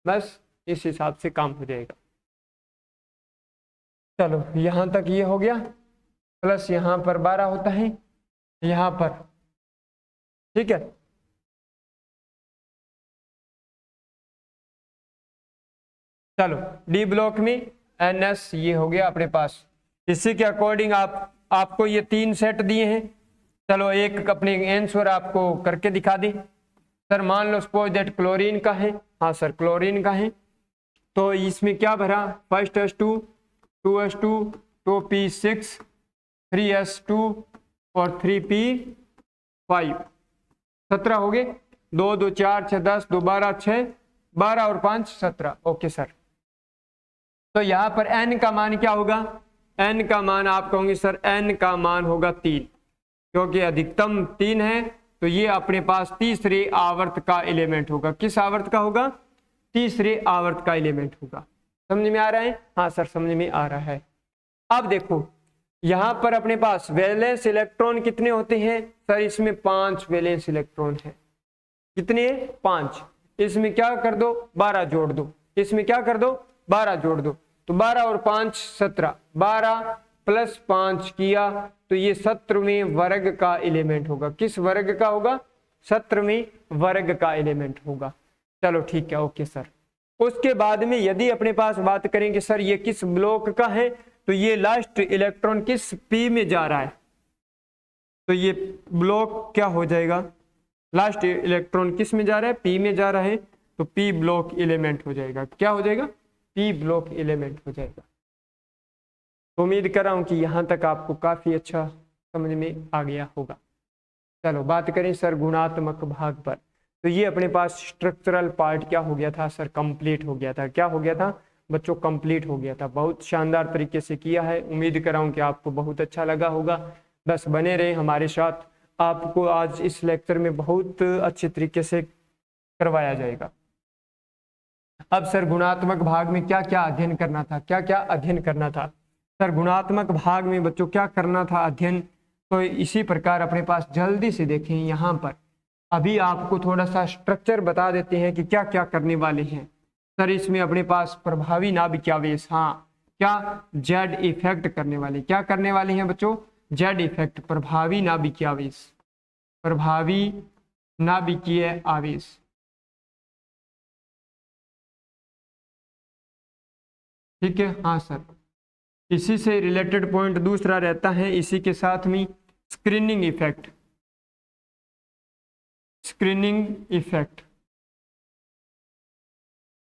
बस इस हिसाब से काम हो जाएगा। चलो यहां तक ये हो गया, प्लस यहां पर 12 होता है यहां पर, ठीक है। चलो डी ब्लॉक में NS ये हो गया अपने पास। इसी के अकॉर्डिंग आपको ये 3 सेट दिए हैं। चलो एक अपने आंसर आपको करके दिखा दी। सर मान लो सपोज दैट क्लोरीन का है, हाँ सर क्लोरीन का है, तो इसमें क्या भरा, first S2 2S2 2P6 3S2 और 3P5, 17 हो गए, 2 2 4 6 10 2 12 6 12 और 5 17। ओके सर, तो यहाँ पर n का मान क्या होगा, n का मान आप कहोगे सर n का मान होगा 3, क्योंकि अधिकतम 3 है, तो ये अपने पास तीसरे आवर्त का एलिमेंट होगा। किस आवर्त का होगा, तीसरे आवर्त का एलिमेंट होगा। समझ में आ रहा है, हाँ सर समझ में आ रहा है। अब देखो यहां पर अपने पास वैलेंस इलेक्ट्रॉन कितने होते हैं सर, इसमें 5 वैलेंस इलेक्ट्रॉन है। कितने, 5। इसमें क्या कर दो 12 जोड़ दो, इसमें क्या कर दो 12 जोड़ दो, तो 12 और 5 17, 12 प्लस 5 किया तो तो ये 17वें वर्ग का एलिमेंट होगा। किस वर्ग का होगा? 17वें वर्ग का एलिमेंट होगा। चलो ठीक है, ओके सर। उसके बाद में यदि अपने पास बात करें कि सर ये किस ब्लॉक का है, तो ये लास्ट इलेक्ट्रॉन किस पी में जा रहा है, तो ये ब्लॉक क्या हो जाएगा? लास्ट इलेक्ट्रॉन किस में जा रहा है? पी में जा रहा है, तो पी ब्लॉक एलिमेंट हो जाएगा। क्या हो जाएगा? पी ब्लॉक एलिमेंट हो जाएगा। तो उम्मीद कर रहा हूं कि यहां तक आपको काफी अच्छा समझ में आ गया होगा। चलो बात करें सर गुणात्मक भाग पर। तो ये अपने पास स्ट्रक्चरल पार्ट क्या हो गया था सर? कंप्लीट हो गया था। क्या हो गया था बच्चों? कंप्लीट हो गया था। बहुत शानदार तरीके से किया है। उम्मीद कर रहा हूं कि आपको बहुत अच्छा लगा होगा। बस बने रहे हमारे साथ, आपको आज इस लेक्चर में बहुत अच्छे तरीके से करवाया जाएगा। अब सर गुणात्मक भाग में क्या क्या अध्ययन करना था? क्या क्या अध्ययन करना था सर गुणात्मक भाग में बच्चों? क्या करना था अध्ययन? तो इसी प्रकार अपने पास जल्दी से देखें, यहाँ पर अभी आपको थोड़ा सा स्ट्रक्चर बता देते हैं कि क्या क्या करने वाले हैं सर। इसमें अपने पास प्रभावी नाभिकीय आवेश, हाँ क्या? जेड इफेक्ट करने वाले। क्या करने वाले हैं बच्चों? जेड इफेक्ट, प्रभावी नाभिकीय आवेश, प्रभावी नाभिकीय आवेश। ठीक है, हाँ सर। इसी से रिलेटेड पॉइंट दूसरा रहता है, इसी के साथ में स्क्रीनिंग इफेक्ट, स्क्रीनिंग इफेक्ट,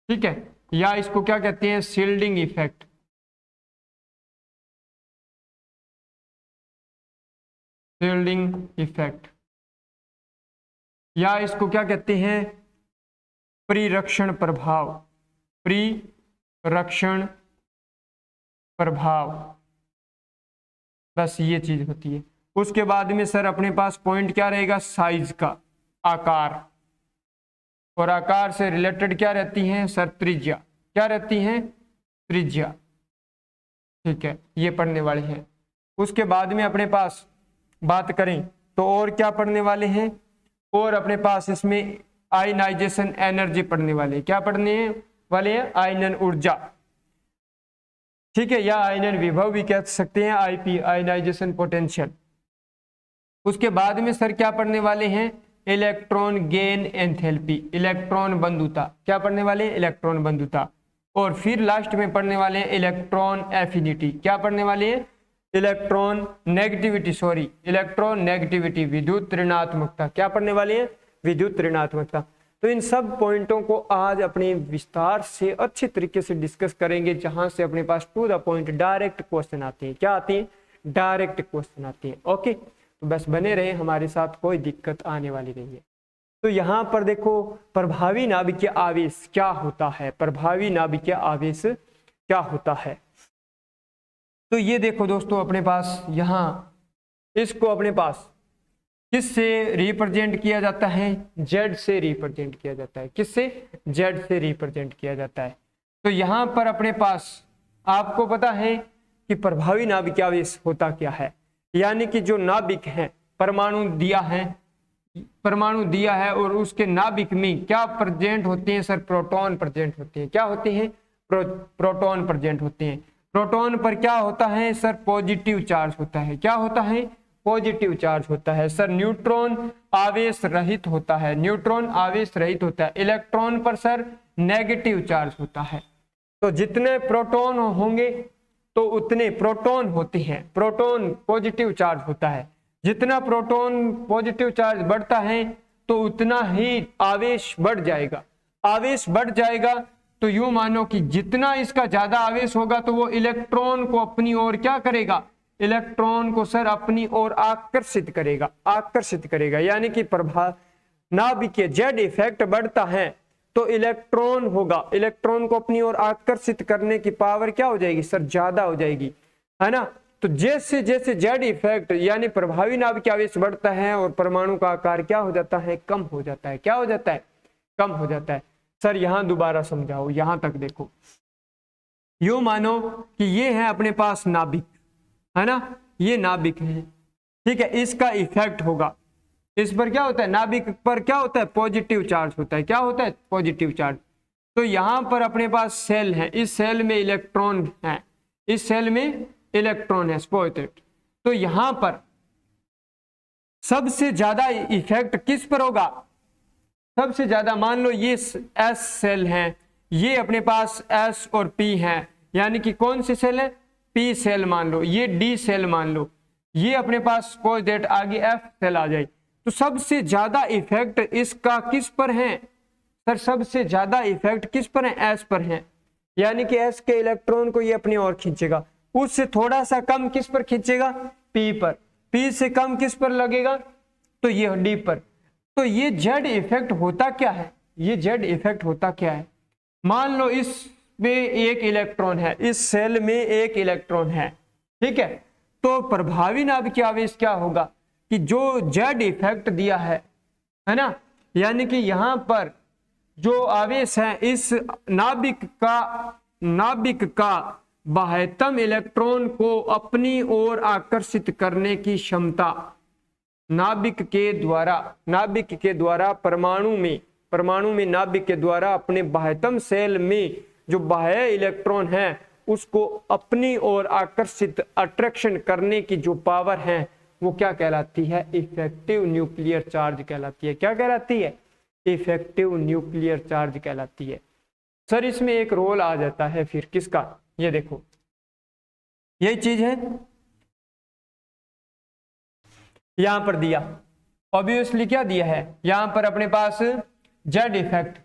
ठीक है, या इसको क्या कहते हैं? शील्डिंग इफेक्ट, शील्डिंग इफेक्ट, या इसको क्या कहते हैं? परिरक्षण प्रभाव, परिरक्षण प्रभाव। बस ये चीज होती है। उसके बाद में सर अपने पास पॉइंट क्या रहेगा? साइज का, आकार, और आकार से रिलेटेड क्या रहती हैं सर? त्रिज्या। क्या रहती हैं? त्रिज्या। ठीक है, ये पढ़ने वाले हैं। उसके बाद में अपने पास बात करें तो और क्या पढ़ने वाले हैं? और अपने पास इसमें आयनाइजेशन एनर्जी पढ़ने वाले। क्या पढ़ने वाले हैं? आयनन ऊर्जा, ठीक है, या आयनन विभव भी कह सकते हैं, आईपी, आयनाइजेशन पोटेंशियल। उसके बाद में सर क्या पढ़ने वाले हैं? इलेक्ट्रॉन गेन एंथैल्पी, इलेक्ट्रॉन बंधुता। क्या पढ़ने वाले हैं? इलेक्ट्रॉन बंधुता। और फिर लास्ट में पढ़ने वाले हैं इलेक्ट्रॉन एफिनिटी। क्या पढ़ने वाले हैं? Electron negativity, sorry, electron negativity, विद्युत ऋणात्मकता। क्या पढ़ने वाले हैं? विद्युत ऋणात्मकता। तो इन सब पॉइंटों को आज अपने विस्तार से अच्छे तरीके से डिस्कस करेंगे, जहां से अपने पास to the point direct question आते हैं। क्या आते हैं? डायरेक्ट क्वेश्चन आते हैं। ओके, तो बस बने रहे हमारे साथ, कोई दिक्कत आने वाली नहीं है। तो यहाँ पर देखो प्रभावी नाभिकीय आवेश क्या होता है, प्रभावी नाभिकीय आवेश क्या होता है। तो ये देखो दोस्तों अपने पास यहाँ इसको अपने पास किससे रिप्रेजेंट किया जाता है? जेड से रिप्रेजेंट किया जाता है। किससे? जेड से रिप्रेजेंट किया जाता है। तो यहाँ पर अपने पास आपको पता है कि प्रभावी नाभिकीय आवेश होता क्या है, यानी कि जो नाभिक है, परमाणु दिया है, परमाणु दिया है और उसके नाभिक में क्या प्रेजेंट होते हैं सर? प्रोटॉन प्रेजेंट होते हैं। क्या होते हैं? प्रोटॉन प्रेजेंट होते हैं। प्रोटॉन पर क्या होता है सर? पॉजिटिव चार्ज होता है। क्या होता है? पॉजिटिव चार्ज होता है सर। न्यूट्रॉन आवेश रहित होता है, न्यूट्रॉन आवेश रहित होता है। इलेक्ट्रॉन पर सर नेगेटिव चार्ज होता है। तो जितने प्रोटॉन होंगे तो उतने प्रोटॉन होते हैं, प्रोटॉन पॉजिटिव चार्ज होता है। जितना प्रोटॉन पॉजिटिव चार्ज बढ़ता है तो उतना ही आवेश बढ़ जाएगा। आवेश बढ़ जाएगा तो यूं मानो कि जितना इसका ज्यादा आवेश होगा तो वो इलेक्ट्रॉन को अपनी ओर क्या करेगा? इलेक्ट्रॉन को सर अपनी ओर आकर्षित करेगा, आकर्षित करेगा। यानी कि प्रभाव नाभिकीय जेड इफेक्ट बढ़ता है तो इलेक्ट्रॉन होगा, इलेक्ट्रॉन को अपनी ओर आकर्षित करने की पावर क्या हो जाएगी सर? ज्यादा हो जाएगी, है ना। तो जैसे जैसे जेड इफेक्ट यानी प्रभावी नाभिकीय आवेश बढ़ता है और परमाणु का आकार क्या हो जाता है? कम हो जाता है। क्या हो जाता है? कम हो जाता है। सर यहां दोबारा समझाओ, यहां तक देखो। यूं मानो कि ये है अपने पास नाभिक, है ना, ये नाभिक है, ठीक है। इसका इफेक्ट होगा, इस पर क्या होता है? नाभिक पर क्या होता है? पॉजिटिव चार्ज होता है। क्या होता है? Positive charge. तो यहां पर अपने पास सेल है, इस सेल में इलेक्ट्रॉन है, इस सेल में इलेक्ट्रॉन है, सपोज दैट तो यहां पर सबसे ज्यादा इफेक्ट किस पर होगा? सबसे ज्यादा मान लो ये एस सेल हैं, ये अपने पास एस और पी हैं, यानी कि कौन से सेल है? पी सेल मान लो, ये डी सेल मान लो, ये अपने पास सपोज दैट आगे एफ सेल आ जाए। तो सबसे ज्यादा इफेक्ट इसका किस पर है सर? सबसे ज्यादा इफेक्ट किस पर है? एस पर है, यानी कि एस के इलेक्ट्रॉन को ये अपनी ओर खींचेगा, उससे थोड़ा सा कम किस पर खींचेगा? पी पर, पी से कम किस पर लगेगा? तो ये डी पर। तो ये जेड इफेक्ट होता क्या है? ये जेड इफेक्ट होता क्या है? मान लो इसमें एक इलेक्ट्रॉन है, इस सेल में एक इलेक्ट्रॉन है, ठीक है, तो प्रभावी नाभिकीय आवेश क्या होगा कि जो जेड इफेक्ट दिया है ना, यानी कि यहां पर जो आवेश है इस नाभिक का बाह्यतम इलेक्ट्रॉन को अपनी ओर आकर्षित करने की क्षमता नाभिक के द्वारा परमाणु में नाभिक के द्वारा अपने बाह्यतम सेल में जो बाह्य इलेक्ट्रॉन है उसको अपनी ओर आकर्षित अट्रैक्शन करने की जो पावर है वो क्या कहलाती है? इफेक्टिव न्यूक्लियर चार्ज कहलाती है। क्या कहलाती है? इफेक्टिव न्यूक्लियर चार्ज कहलाती है। सर इसमें एक रोल आ जाता है फिर किसका? ये देखो, यही चीज है यहां पर दिया, ऑब्वियसली क्या दिया है यहां पर अपने पास? जेड इफेक्ट,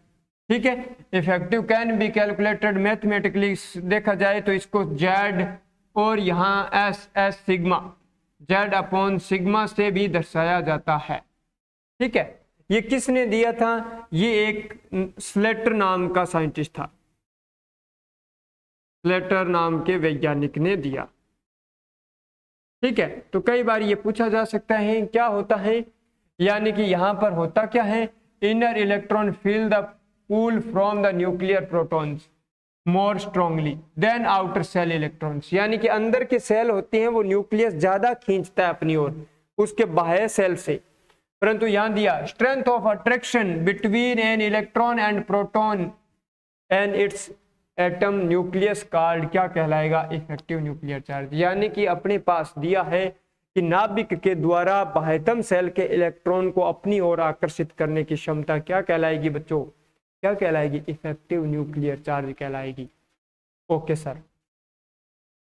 ठीक है। Effective can be calculated mathematically, देखा जाए तो इसको जेड और यहां S sigma, Z upon sigma से भी दर्शाया जाता है, ठीक है। ये किसने दिया था? ये एक स्लेटर नाम का साइंटिस्ट था, स्लेटर नाम के वैज्ञानिक ने दिया, ठीक है। तो कई बार ये पूछा जा सकता है क्या होता है, यानी कि यहां पर होता क्या है? Inner electron feel the pull from the nuclear protons more strongly than outer shell electrons, यानी कि अंदर के सेल होते हैं वो न्यूक्लियस ज्यादा खींचता है अपनी ओर उसके बाह्य सेल से, परंतु यहां दिया strength of attraction between an electron and proton and it's atom nucleus called, क्या कहलाएगा? Effective nuclear charge. यानी कि अपने पास दिया है कि नाभिक के द्वारा बाह्यतम सेल के इलेक्ट्रॉन को अपनी ओर आकर्षित करने की क्षमता क्या कहलाएगी बच्चों? क्या कहलाएगी? इफेक्टिव न्यूक्लियर चार्ज कहलाएगी। ओके सर,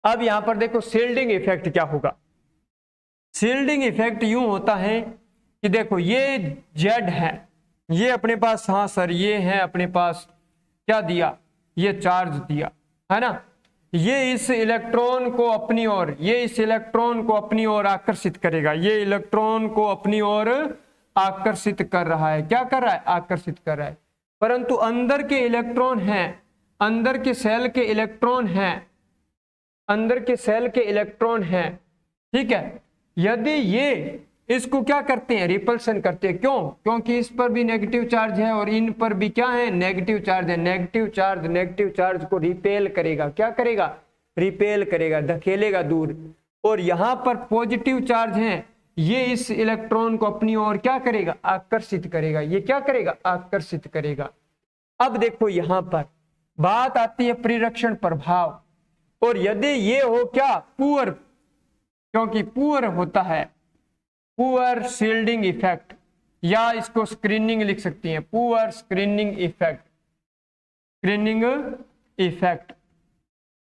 अब यहां पर देखो शील्डिंग इफेक्ट क्या होगा। शील्डिंग इफेक्ट यूं होता है कि देखो ये जेड है, ये अपने पास, हाँ सर ये है अपने पास, क्या दिया? ये चार्ज दिया है ना, ये इस इलेक्ट्रॉन को अपनी ओर, ये इस इलेक्ट्रॉन को अपनी ओर आकर्षित करेगा, ये इलेक्ट्रॉन को अपनी ओर आकर्षित कर रहा है। क्या कर रहा है? आकर्षित कर रहा है। परंतु अंदर के इलेक्ट्रॉन हैं, अंदर के सेल के इलेक्ट्रॉन हैं, अंदर के सेल के इलेक्ट्रॉन हैं, ठीक है। यदि ये इसको क्या करते हैं? रिपल्सन करते हैं। क्यों? क्योंकि इस पर भी नेगेटिव चार्ज है और इन पर भी क्या है? नेगेटिव चार्ज है। नेगेटिव चार्ज को रिपेल करेगा। क्या करेगा? रिपेल करेगा, धकेलेगा दूर। और यहां पर पॉजिटिव चार्ज है, ये इस इलेक्ट्रॉन को अपनी ओर क्या करेगा? आकर्षित करेगा। ये क्या करेगा? आकर्षित करेगा। अब देखो यहां पर बात आती है परिरक्षण प्रभाव, और यदि ये हो क्या? पुअर, क्योंकि पुअर होता है, पुअर शील्डिंग इफेक्ट, या इसको स्क्रीनिंग लिख सकती हैं, poor screening effect, screening effect.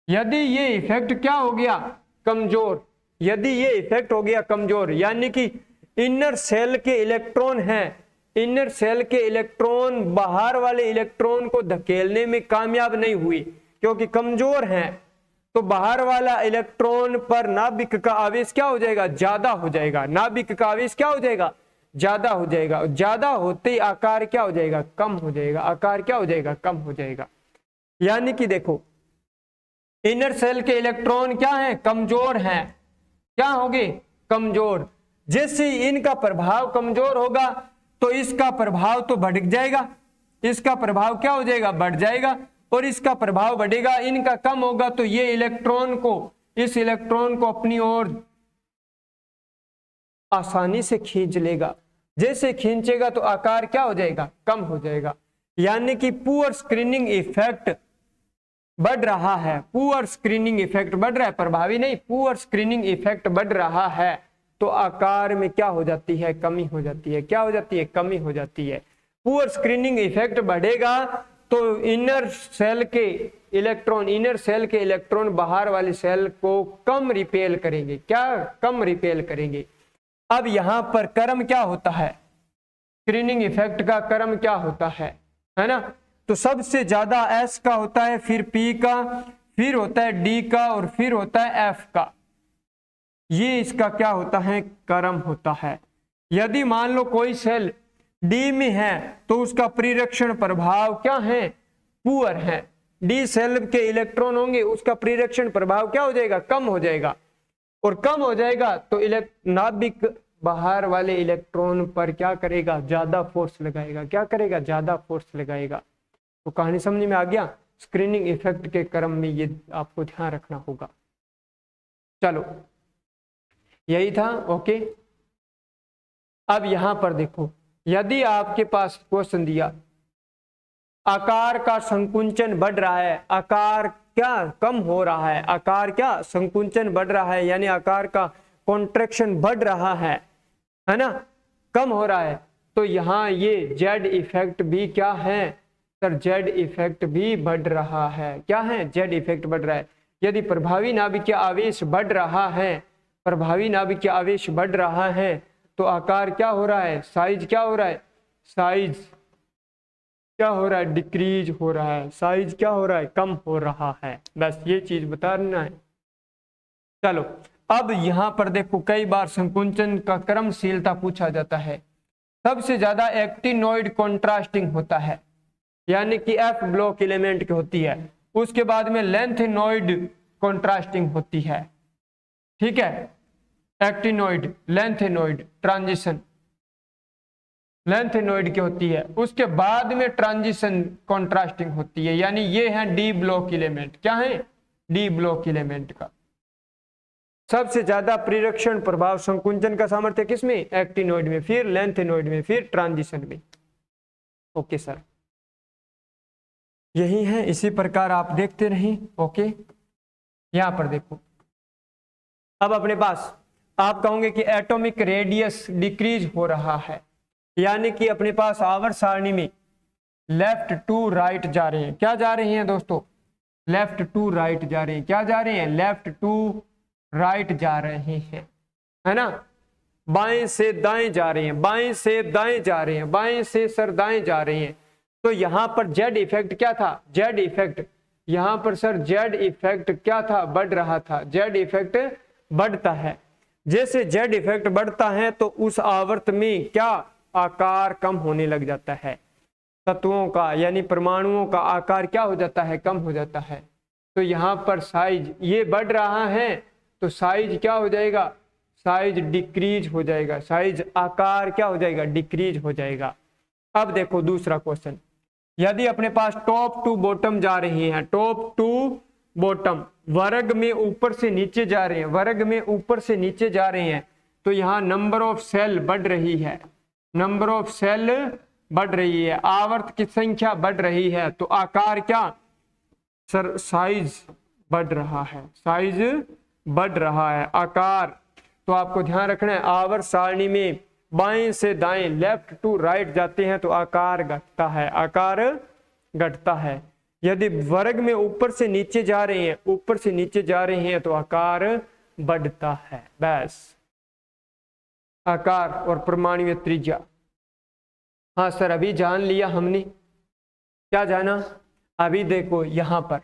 यदि ये इफेक्ट क्या हो गया? कमजोर। यदि ये इफेक्ट हो गया कमजोर, यानी कि इनर सेल के इलेक्ट्रॉन हैं, इनर सेल के इलेक्ट्रॉन बाहर वाले इलेक्ट्रॉन को धकेलने में कामयाब नहीं हुए क्योंकि कमजोर हैं, तो बाहर वाला इलेक्ट्रॉन पर नाभिक का आवेश क्या हो जाएगा? ज्यादा हो जाएगा। नाभिक का आवेश क्या हो जाएगा? ज्यादा हो जाएगा। ज्यादा होते आकार क्या हो जाएगा? कम हो जाएगा। आकार क्या हो जाएगा? कम हो जाएगा। यानी कि देखो इनर सेल के इलेक्ट्रॉन क्या है? कमजोर हैं। क्या होंगे? कमजोर। जैसे इनका प्रभाव कमजोर होगा तो इसका प्रभाव तो बढ़ जाएगा, इसका प्रभाव क्या हो जाएगा? बढ़ जाएगा। और इसका प्रभाव बढ़ेगा, इनका कम होगा, तो ये इलेक्ट्रॉन को, इस इलेक्ट्रॉन को अपनी ओर आसानी से खींच लेगा। जैसे खींचेगा तो आकार क्या हो जाएगा? कम हो जाएगा। यानी कि पुअर स्क्रीनिंग इफेक्ट बढ़ रहा है, पुअर स्क्रीनिंग इफेक्ट बढ़ रहा है, प्रभावी नहीं, पुअर स्क्रीनिंग इफेक्ट बढ़ रहा है, तो आकार में क्या हो जाती है, कमी हो जाती है। क्या हो जाती है, कमी हो जाती है। पुअर स्क्रीनिंग इफेक्ट बढ़ेगा तो इनर सेल के इलेक्ट्रॉन बाहर वाली सेल को कम रिपेल करेंगे। क्या, कम रिपेल करेंगे। अब यहां पर क्रम क्या होता है, स्क्रीनिंग इफेक्ट का क्रम क्या होता है ना, तो सबसे ज्यादा एस का होता है, फिर पी का, फिर होता है डी का, और फिर होता है एफ का। ये इसका क्या होता है, क्रम होता है। यदि मान लो कोई सेल डी में है तो उसका प्रिरक्षण प्रभाव क्या है, पुअर है। डी सेल के इलेक्ट्रॉन होंगे, उसका प्रिरक्षण प्रभाव क्या हो जाएगा, कम हो जाएगा, और कम हो जाएगा तो नाभिक बाहर वाले इलेक्ट्रॉन पर क्या करेगा, ज्यादा फोर्स लगाएगा। क्या करेगा, ज्यादा फोर्स लगाएगा। तो कहानी समझ में आ गया। स्क्रीनिंग इफेक्ट के क्रम में ये आपको ध्यान रखना होगा। चलो यही था, ओके। अब यहां पर देखो, यदि आपके पास क्वेश्चन दिया आकार का संकुंचन बढ़ रहा है, आकार क्या कम हो रहा है, आकार क्या संकुंचन बढ़ रहा है, यानी आकार का कॉन्ट्रैक्शन बढ़ रहा है ना, कम हो रहा है, तो यहाँ ये जेड इफेक्ट भी क्या है सर, जेड इफेक्ट भी बढ़ रहा है। क्या है, जेड इफेक्ट बढ़ रहा है। यदि प्रभावी नाभिकीय आवेश बढ़ रहा है, प्रभावी नाभिकीय आवेश बढ़ रहा है, तो आकार क्या हो रहा है, साइज क्या हो रहा है, साइज क्या हो रहा है, डिक्रीज हो रहा है, साइज क्या हो रहा है, कम हो रहा है। बस ये चीज बताना है। चलो अब यहां पर देखो, कई बार संकुंचन का क्रमशीलता पूछा जाता है। सबसे ज्यादा एक्टिनोइड कॉन्ट्रास्टिंग होता है, यानी कि एफ ब्लॉक एलिमेंट की होती है। उसके बाद में लेंथेनोइड कॉन्ट्रास्टिंग होती है, ठीक है, एक्टिनोइड, लेंथेनोइड, ट्रांजिशन लेंथेनोइड की होती है। उसके बाद में ट्रांजिशन कॉन्ट्रास्टिंग होती है, यानी ये है डी ब्लॉक एलिमेंट। क्या है, डी ब्लॉक एलिमेंट का सबसे ज्यादा प्रिरक्षण प्रभाव संकुंचन का सामर्थ्य किसमें, एक्टिनोइड में, फिर लेंथेनोइड में, फिर ट्रांजिशन में। ओके सर, यही है, इसी प्रकार आप देखते रहें। ओके, यहां पर देखो, अब अपने पास आप कहोगे कि एटॉमिक रेडियस डिक्रीज हो रहा है, यानी कि अपने पास आवर्त सारणी में लेफ्ट टू राइट जा रहे हैं। क्या जा रहे हैं दोस्तों, लेफ्ट टू राइट जा रहे हैं। क्या जा रहे हैं, लेफ्ट टू राइट जा रहे हैं, है ना, बाएं से दाएं जा रहे हैं, बाएं से दाएं जा रहे हैं, बाएं से सर दाएं जा रहे हैं। तो यहां पर जेड इफेक्ट क्या था, जेड इफेक्ट, यहां पर सर जेड इफेक्ट क्या था, बढ़ रहा था। जेड इफेक्ट बढ़ता है, जैसे जेड इफेक्ट बढ़ता है तो उस आवर्त में क्या आकार कम होने लग जाता है, तत्वों का यानी परमाणुओं का आकार क्या हो जाता है, कम हो जाता है। तो यहाँ पर साइज ये बढ़ रहा है तो साइज क्या हो जाएगा, साइज डिक्रीज हो जाएगा, साइज आकार क्या हो जाएगा, डिक्रीज हो जाएगा। अब देखो दूसरा क्वेश्चन, यदि अपने पास टॉप टू बॉटम जा रही हैं, टॉप टू बॉटम वर्ग में ऊपर से नीचे जा रहे हैं, वर्ग में ऊपर से नीचे जा रहे हैं, तो यहाँ नंबर ऑफ सेल बढ़ रही है, नंबर ऑफ सेल बढ़ रही है, आवर्त की संख्या बढ़ रही है, तो आकार क्या सर, साइज बढ़ रहा है, साइज बढ़ रहा है, आकार। तो आपको ध्यान रखना है, आवर्त सारणी में बाएं से दाएं, लेफ्ट टू राइट जाते हैं तो आकार घटता है, आकार घटता है। यदि वर्ग में ऊपर से नीचे जा रहे हैं, ऊपर से नीचे जा रहे हैं तो आकार बढ़ता है। बस आकार और परमाणु त्रिज्या, हाँ सर अभी जान लिया हमने। क्या जाना, अभी देखो यहां पर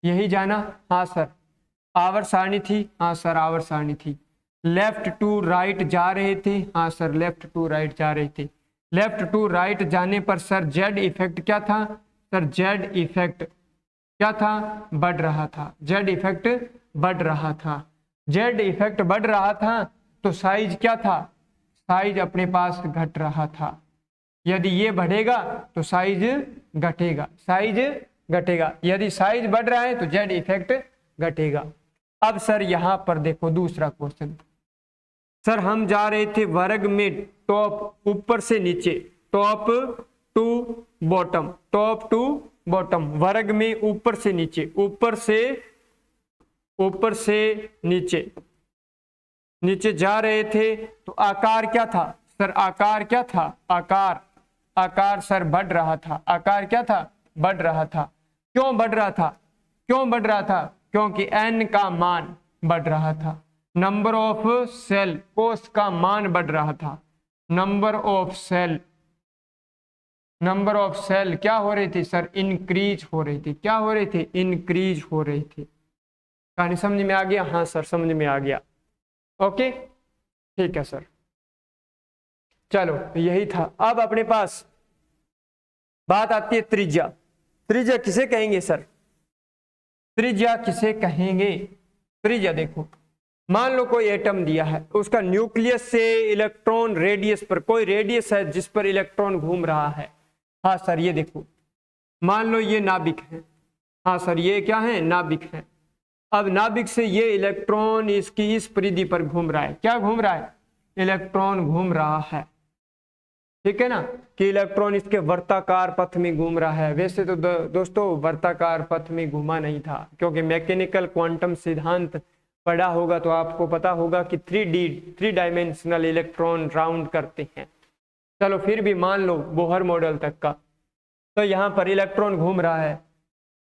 यही जाना, हाँ सर आवर्त सारणी थी, हाँ सर आवर्त सारणी थी, लेफ्ट टू राइट जा रहे थे, हाँ सर लेफ्ट टू राइट जा रहे थे। लेफ्ट टू राइट जाने पर सर जेड इफेक्ट क्या था, सर जेड इफेक्ट क्या था, बढ़ रहा था, जेड इफेक्ट बढ़ रहा था। जेड इफेक्ट बढ़ रहा था तो साइज क्या था, साइज अपने पास घट रहा था। यदि ये बढ़ेगा तो साइज घटेगा, साइज घटेगा। यदि साइज बढ़ रहा है तो जेड इफेक्ट घटेगा। अब सर यहां पर देखो दूसरा क्वेश्चन, सर हम जा रहे थे वर्ग में टॉप ऊपर से नीचे, top to bottom, top to bottom, वर्ग में ऊपर से नीचे, ऊपर से नीचे जा रहे थे। तो आकार क्या था सर, आकार क्या था, आकार सर बढ़ रहा था, आकार क्या था, बढ़ रहा था। क्यों बढ़ रहा था, क्योंकि n का मान बढ़ रहा था, नंबर ऑफ सेल, कोष का मान बढ़ रहा था, नंबर ऑफ सेल क्या हो रही थी सर, इंक्रीज हो रही थी, क्या हो रही थी, इंक्रीज हो रही थी। कहानी समझ में आ गया, हाँ सर समझ में आ गया, ओके ठीक है सर। चलो यही था। अब अपने पास बात आती है त्रिज्या। त्रिज्या किसे कहेंगे सर, त्रिज्या किसे कहेंगे, त्रिज्या देखो, मान लो कोई एटम दिया है, उसका न्यूक्लियस से इलेक्ट्रॉन रेडियस पर कोई रेडियस है जिस पर इलेक्ट्रॉन घूम रहा है। हाँ सर ये देखो, मान लो ये नाभिक है, हाँ सर ये क्या है, नाभिक है। अब नाभिक से ये इलेक्ट्रॉन इसकी इस परिधि पर घूम रहा है, क्या घूम रहा है, इलेक्ट्रॉन घूम रहा है, ठीक है ना, कि इलेक्ट्रॉन इसके वर्ताकार पथ में घूम रहा है। वैसे तो दोस्तों वर्ताकार पथ में घूमा नहीं था, क्योंकि मैकेनिकल क्वांटम सिद्धांत पढ़ा होगा तो आपको पता होगा कि 3 डायमेंशनल इलेक्ट्रॉन राउंड करते हैं। चलो फिर भी मान लो बोहर मॉडल तक का, तो यहाँ पर इलेक्ट्रॉन घूम रहा है,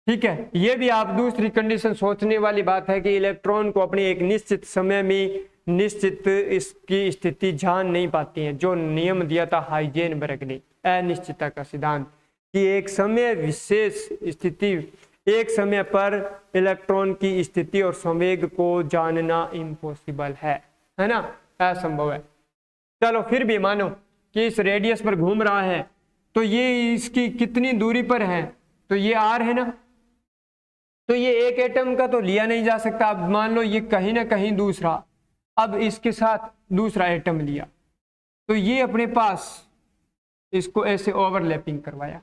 ठीक है। ये भी आप दूसरी कंडीशन सोचने वाली बात है कि इलेक्ट्रॉन को अपने एक निश्चित समय में निश्चित इसकी स्थिति जान नहीं पाती है, जो नियम दिया था हाइजेनबर्ग ने, अनिश्चितता का सिद्धांत, कि एक समय विशेष स्थिति, एक समय पर इलेक्ट्रॉन की स्थिति और संवेग को जानना इम्पॉसिबल है ना, असंभव है। चलो फिर भी मानो कि इस रेडियस पर घूम रहा है, तो ये इसकी कितनी दूरी पर है, तो ये r है ना, तो ये एक एटम का तो लिया नहीं जा सकता। अब मान लो ये कहीं ना कहीं दूसरा, अब इसके साथ दूसरा एटम लिया, तो ये अपने पास इसको ऐसे ओवरलैपिंग करवाया,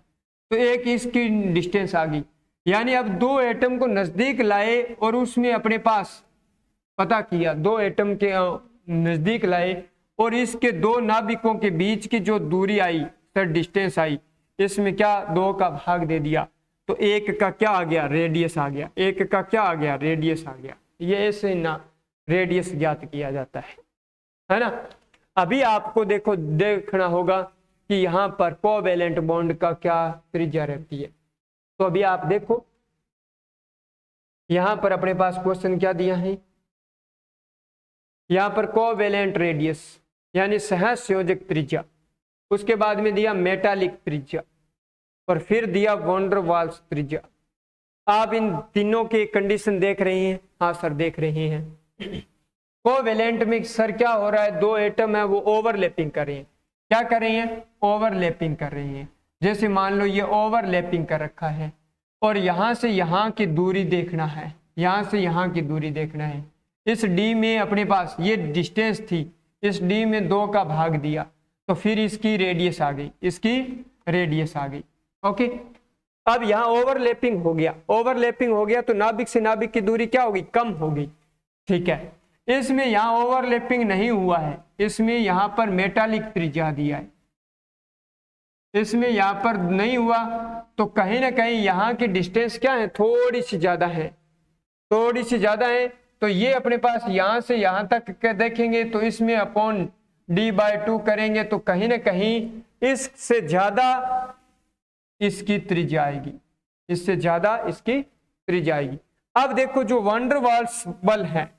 तो एक इसकी डिस्टेंस आ गई, यानी अब 2 एटम को नजदीक लाए और उसमें अपने पास पता किया, 2 एटम के नजदीक लाए और इसके 2 नाभिकों के बीच की जो दूरी आई सर, डिस्टेंस आई, इसमें क्या 2 का भाग दे दिया, तो 1 का क्या आ गया, रेडियस आ गया, 1 का क्या आ गया, रेडियस आ गया। ये ऐसे ना रेडियस ज्ञात किया जाता है ना। अभी आपको देखना होगा कि यहाँ पर कोवैलेंट बॉन्ड का क्या त्रिज्या रहती है। तो अभी आप देखो यहाँ पर अपने पास क्वेश्चन क्या दिया है, यहाँ पर कोवैलेंट रेडियस यानी सहसंयोजक त्रिज्या, उसके बाद में दिया मेटालिक त्रिज्या और फिर दिया वॉन डेर वाल्स त्रिज्या। आप इन तीनों के कंडीशन देख रहे हैं, हाँ सर देख रहे हैं। कोवैलेंट में सर क्या हो रहा है, 2 एटम है वो ओवरलैपिंग कर रहे हैं, क्या कर रहे हैं, ओवरलैपिंग कर रहे हैं। जैसे मान लो ये ओवरलैपिंग कर रखा है और यहां से यहां की दूरी देखना है, यहां से यहां की दूरी देखना है। इस डी में अपने पास ये डिस्टेंस थी, इस डी में 2 का भाग दिया, तो फिर इसकी रेडियस आ गई, इसकी रेडियस आ गई, ओके। अब यहाँ ओवरलैपिंग हो गया, ओवरलैपिंग हो गया तो नाभिक से नाभिक की दूरी क्या होगी, कम होगी, ठीक है। इसमें यहाँ ओवरलैपिंग नहीं हुआ है, इसमें यहाँ पर मेटालिक त्रिज्या दिया है, इसमें यहाँ पर नहीं हुआ, तो कहीं ना कहीं यहाँ की डिस्टेंस क्या है, थोड़ी सी ज्यादा है, थोड़ी सी ज्यादा है। तो ये अपने पास यहाँ से यहाँ तक देखेंगे तो इसमें अपॉन d/2 करेंगे, तो कहीं ना कहीं इससे ज्यादा इसकी त्रिज्या आएगी, इससे ज्यादा इसकी त्रिज्या आएगी। अब देखो जो वॉन डेर वाल्स बल है,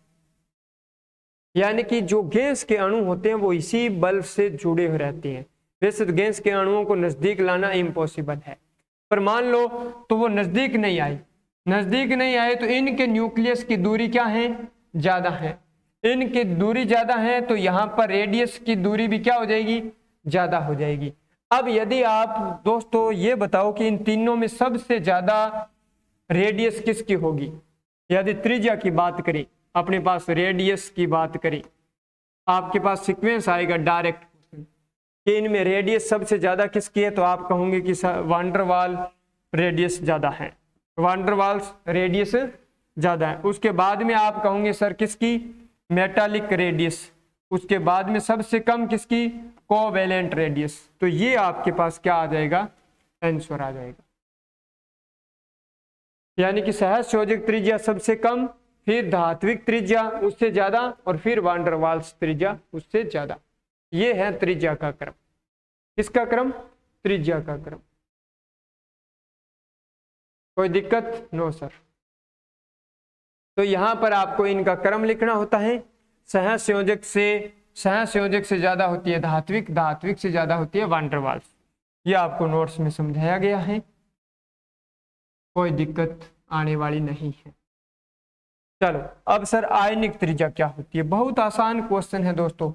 यानी कि जो गैस के अणु होते हैं वो इसी बल से जुड़े हुए रहते हैं। वैसे तो गैस के अणुओं को नजदीक लाना इम्पॉसिबल है, पर मान लो तो वो नजदीक नहीं आए, नजदीक नहीं आए तो इनके न्यूक्लियस की दूरी क्या है, ज्यादा है, इनकी दूरी ज्यादा है, तो यहाँ पर रेडियस की दूरी भी क्या हो जाएगी, ज्यादा हो जाएगी। अब यदि आप दोस्तों ये बताओ कि इन तीनों में सबसे ज्यादा रेडियस किसकी होगी, यदि त्रिज्या की बात करें, अपने पास रेडियस की बात करें, आपके पास सीक्वेंस आएगा डायरेक्ट कि इनमें रेडियस सबसे ज्यादा किसकी है, तो आप कहोगे कि वॉन डेर वाल रेडियस ज्यादा है, वॉन डेर वाल्स रेडियस ज्यादा है। उसके बाद में आप कहोगे सर किसकी, मेटालिक रेडियस, उसके बाद में सबसे कम किसकी, कोवैलेंट रेडियस। तो ये आपके पास क्या आ जाएगा, आंसर आ जाएगा। यानी कि सहसंयोजक त्रिज्या सबसे कम, फिर धात्विक त्रिज्या उससे ज्यादा, और फिर वांडर वाल्स त्रिज्या उससे ज्यादा। ये है त्रिज्या का क्रम। किसका क्रम? त्रिज्या का क्रम। कोई दिक्कत? No sir. तो यहां पर आपको इनका क्रम लिखना होता है। सहसंयोजक से ज्यादा होती है धात्विक, धात्विक से ज्यादा होती है वांडर वाल्स। ये आपको नोट्स में समझाया गया है, कोई दिक्कत आने वाली नहीं है। चलो अब सर आयनिक त्रिज्या क्या होती है? बहुत आसान क्वेश्चन है दोस्तों।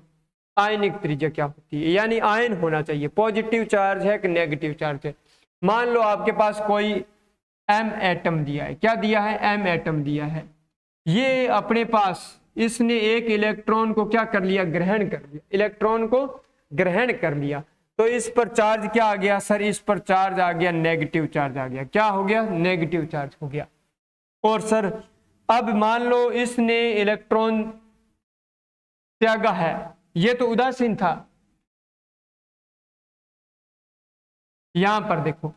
आयनिक त्रिज्या क्या होती है? यानी आयन होना चाहिए, पॉजिटिव चार्ज है कि नेगेटिव चार्ज है। मान लो आपके पास कोई एम एटम दिया है। क्या दिया है? एम एटम दिया है। ये अपने पास इसने एक इलेक्ट्रॉन को क्या कर लिया? ग्रहण कर लिया। इलेक्ट्रॉन को ग्रहण कर लिया, तो इस पर चार्ज क्या आ गया सर? इस पर चार्ज आ गया नेगेटिव चार्ज आ गया। क्या हो गया? नेगेटिव चार्ज हो गया। और सर अब मान लो इसने इलेक्ट्रॉन त्यागा है, ये तो उदासीन था। यहां पर देखो,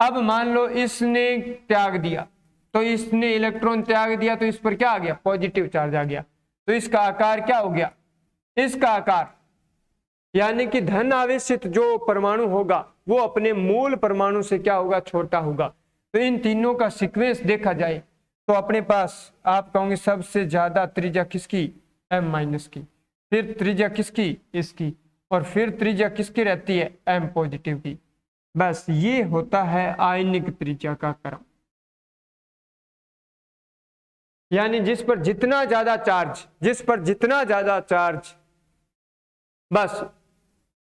अब मान लो इसने त्याग दिया, तो इसने इलेक्ट्रॉन त्याग दिया, तो इस पर क्या आ गया? पॉजिटिव चार्ज आ गया। तो इसका आकार क्या हो गया? इसका आकार यानी कि धन आवेशित जो परमाणु होगा वो अपने मूल परमाणु से क्या होगा? छोटा होगा। तो इन तीनों का सीक्वेंस देखा जाए तो अपने पास आप कहोगे सबसे ज्यादा त्रिज्या किसकी? एम माइनस की। फिर त्रिज्या किसकी? इसकी। और फिर त्रिज्या किसकी रहती है? एम पॉजिटिव की। बस ये होता है आयनिक त्रिज्या का क्रम। यानी जिस पर जितना ज्यादा चार्ज, बस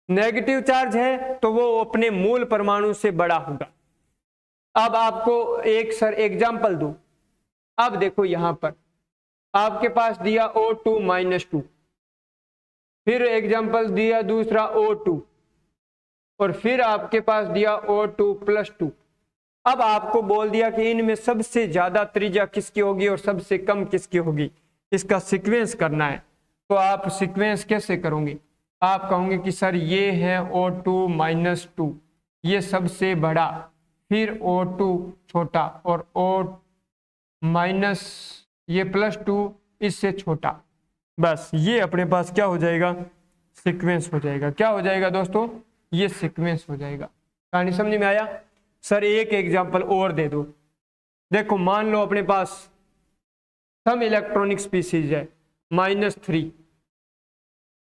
नेगेटिव चार्ज है तो वो अपने मूल परमाणु से बड़ा होगा। अब आपको एक सर एग्जाम्पल दूं। अब देखो यहां पर आपके पास दिया O2 -2, फिर एग्जाम्पल दिया दूसरा O2, और फिर आपके पास दिया O2 + 2। अब आपको बोल दिया कि इनमें सबसे ज्यादा त्रिज्या किसकी होगी और सबसे कम किसकी होगी। इसका सीक्वेंस करना है। तो आप सीक्वेंस कैसे करोगे? आप कहोगे कि सर ये है O2 -2, ये सबसे बड़ा, फिर O2 छोटा, और O- ये +2 इससे छोटा। बस ये अपने पास क्या हो जाएगा? सीक्वेंस हो जाएगा। क्या हो जाएगा दोस्तों? ये सीक्वेंस हो जाएगा। कहानी समझ में आया? सर एक एग्जांपल और दे दो। देखो मान लो अपने पास सम इलेक्ट्रॉनिक स्पीसीज है -3,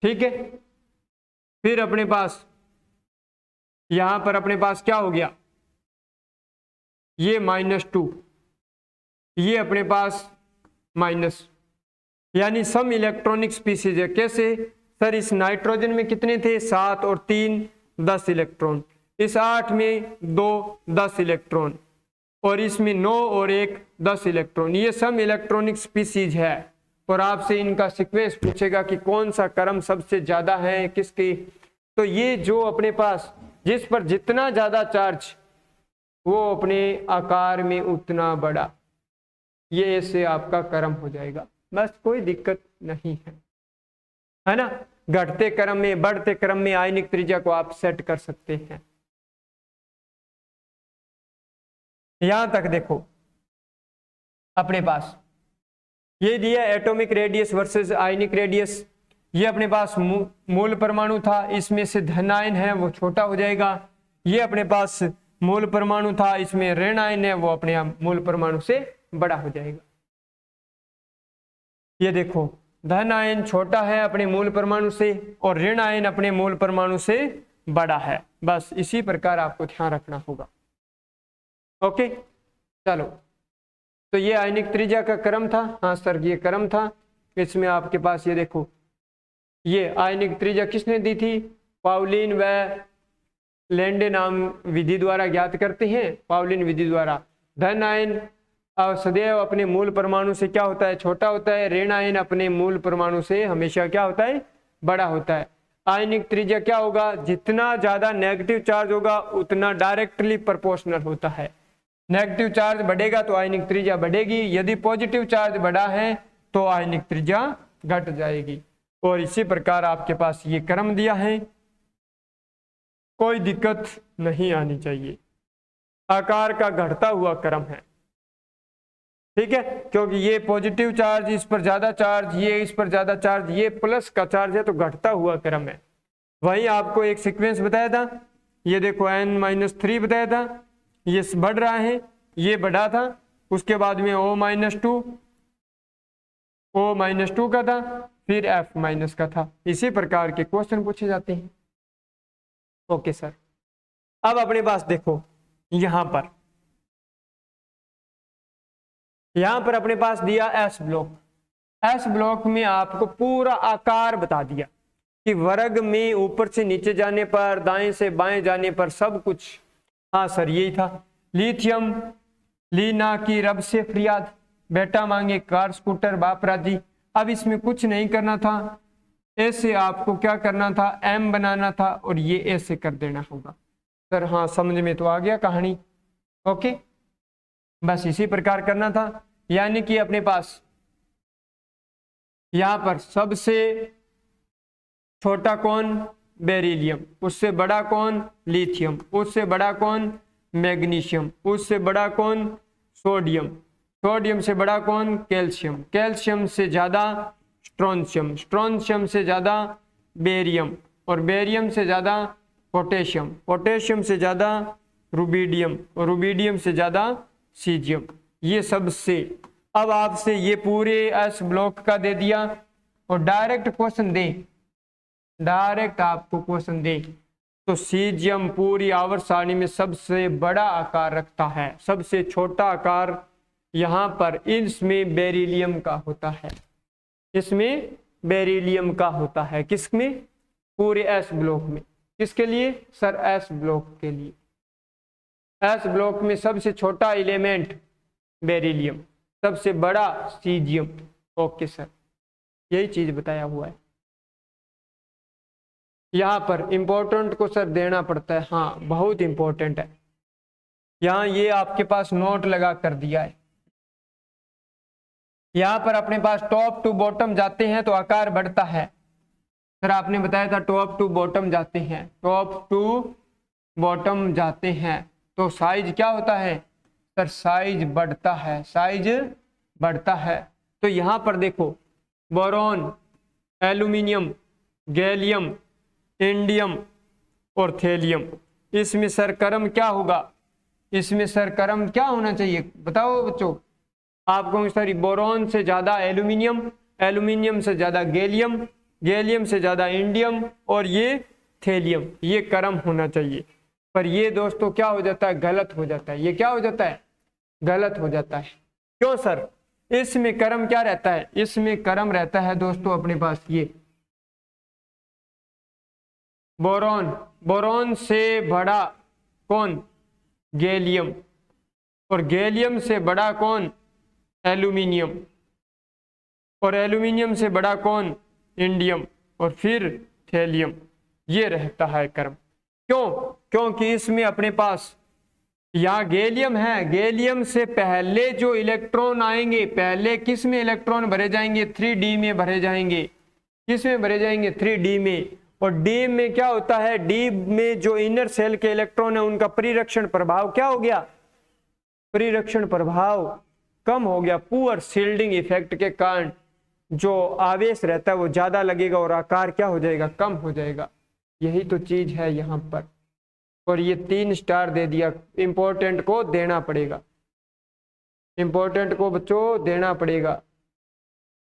ठीक है। फिर अपने पास यहां पर अपने पास क्या हो गया? ये -2, ये अपने पास माइनस, यानी सम इलेक्ट्रॉनिक स्पीसीज है। कैसे सर? इस नाइट्रोजन में कितने थे? 7 और 3 10 इलेक्ट्रॉन, इस 8 में 2 10 इलेक्ट्रॉन, और इसमें 9 और 1 10 इलेक्ट्रॉन। ये सम इलेक्ट्रॉनिक स्पीसीज है। और आपसे इनका सीक्वेंस पूछेगा कि कौन सा क्रम सबसे ज्यादा है किसकी। तो ये जो अपने पास जिस पर जितना ज्यादा चार्ज वो अपने आकार में उतना बड़ा, ये ऐसे आपका क्रम हो जाएगा। बस कोई दिक्कत नहीं है ना। घटते क्रम में बढ़ते क्रम में आयनिक त्रिज्या को आप सेट कर सकते हैं। यहां तक देखो अपने पास ये दिया atomic radius versus ionic radius. ये अपने पास मूल परमाणु था, इसमें से धन आयन है वो छोटा हो जाएगा। ये अपने पास मूल परमाणु था, इसमें ऋण आयन है वो अपने मूल परमाणु से बड़ा हो जाएगा। ये देखो धन आयन छोटा है अपने मूल परमाणु से और ऋण आयन अपने मूल परमाणु से बड़ा है। बस इसी प्रकार आपको ध्यान रखना होगा। ओके चलो, तो ये आयनिक त्रिज्या का क्रम था। हाँ सर ये क्रम था। इसमें आपके पास ये देखो, ये आयनिक त्रिज्या किसने दी थी? पाउलिन व लैंडे नाम विधि द्वारा ज्ञात करते हैं। पाउलिन विधि द्वारा धन आयन सदैव अपने मूल परमाणु से क्या होता है? छोटा होता है। ऋण आयन अपने मूल परमाणु से हमेशा क्या होता है? बड़ा होता है। आयनिक त्रिज्या क्या होगा? जितना ज्यादा नेगेटिव चार्ज होगा उतना डायरेक्टली प्रोपोर्शनल होता है। नेगेटिव चार्ज बढ़ेगा तो आयनिक त्रिज्या बढ़ेगी, यदि पॉजिटिव चार्ज बढ़ा है तो आयनिक त्रिज्या घट जाएगी। और इसी प्रकार आपके पास ये क्रम दिया है, कोई दिक्कत नहीं आनी चाहिए। आकार का घटता हुआ क्रम है। ठीक है, क्योंकि ये पॉजिटिव चार्ज, इस पर ज्यादा चार्ज, ये इस पर ज्यादा चार्ज, ये प्लस का चार्ज है तो घटता हुआ क्रम है। वही आपको एक सीक्वेंस बताया था, ये देखो n-3 बताया था, ये बढ़ रहा है, ये बढ़ा था, उसके बाद में O-2 का था, फिर F- का था। इसी प्रकार के क्वेश्चन पूछे जाते हैं। ओके सर, अब अपने पास देखो यहां पर अपने पास दिया एस ब्लॉक। एस ब्लॉक में आपको पूरा आकार बता दिया कि वर्ग में ऊपर से नीचे जाने पर, दाएं से बाएं जाने पर सब कुछ। हाँ सर यही था। लिथियम लीना की रब से फरियाद, बेटा मांगे कार स्कूटर बाप राजी। अब इसमें कुछ नहीं करना था, ऐसे आपको क्या करना था, एम बनाना था और ये ऐसे कर देना होगा। सर हाँ समझ में तो आ गया कहानी। ओके, बस इसी प्रकार करना था। यानी कि अपने पास यहां पर सबसे छोटा कौन, बेरिलियम, उससे बड़ा कौन, लिथियम, उससे बड़ा कौन, मैग्नीशियम, उससे बड़ा कौन, सोडियम, सोडियम से बड़ा कौन, कैल्शियम, कैल्शियम से ज्यादा स्ट्रोंशियम, स्ट्रोंशियम से ज्यादा बेरियम, और बेरियम से ज्यादा पोटेशियम, पोटेशियम से ज्यादा रुबिडियम, और रुबिडियम से ज्यादा सीजियम। ये सबसे, अब आपसे ये पूरे एस ब्लॉक का दे दिया और डायरेक्ट क्वेश्चन दे, डायरेक्ट आपको क्वेश्चन दे तो सीजियम पूरी आवर्त सारणी में सबसे बड़ा आकार रखता है, सबसे छोटा आकार यहां पर इसमें बेरिलियम का होता है, इसमें बेरिलियम का होता है। किसमें, पूरे एस ब्लॉक में। किसके लिए सर, एस ब्लॉक के लिए। एस ब्लॉक में सबसे छोटा एलिमेंट बेरिलियम, सबसे बड़ा सीजियम। ओके सर, यही चीज बताया हुआ है। यहां पर इंपॉर्टेंट को सर देना पड़ता है, हाँ बहुत इंपॉर्टेंट है। यहां ये आपके पास नोट लगा कर दिया है। यहां पर अपने पास टॉप टू बॉटम जाते हैं तो आकार बढ़ता है। सर आपने बताया था टॉप टू बॉटम जाते हैं, टॉप टू बॉटम जाते हैं तो साइज क्या होता है सर, साइज बढ़ता है, साइज बढ़ता है। तो यहां पर देखो बोरॉन, एल्यूमिनियम, गैलियम, इंडियम और थेलियम, इसमें सर क्रम क्या होगा, इसमें सर क्रम क्या होना चाहिए बताओ बच्चों। आप कहोगे सर बोरॉन से ज्यादा एल्यूमिनियम, एल्यूमिनियम से ज्यादा गैलियम, गैलियम से ज्यादा इंडियम और ये थेलियम, ये क्रम होना चाहिए। पर ये दोस्तों क्या हो जाता है, गलत हो जाता है। ये क्या हो जाता है, गलत हो जाता है। क्यों सर, इसमें क्रम क्या रहता है, इसमें क्रम रहता है दोस्तों अपने पास ये बोरॉन, बोरॉन से बड़ा कौन, गैलियम, और गैलियम से बड़ा कौन, एल्यूमिनियम, और एल्यूमिनियम से बड़ा कौन, इंडियम, और फिर थेलियम। ये रहता है क्रम। क्यों, क्योंकि इसमें अपने पास यहाँ गैलियम है, गैलियम से पहले जो इलेक्ट्रॉन आएंगे, पहले किस में इलेक्ट्रॉन भरे जाएंगे, 3d में भरे जाएंगे। किस में भरे जाएंगे, 3d में। और d में क्या होता है, d में जो इनर सेल के इलेक्ट्रॉन है उनका परिरक्षण प्रभाव क्या हो गया, परिरक्षण प्रभाव कम हो गया। पुअर शील्डिंग इफेक्ट के कारण जो आवेश रहता है वो ज्यादा लगेगा और आकार क्या हो जाएगा, कम हो जाएगा। यही तो चीज है यहाँ पर। और ये 3 स्टार दे दिया, इंपॉर्टेंट को देना पड़ेगा, इंपॉर्टेंट को बच्चों देना पड़ेगा।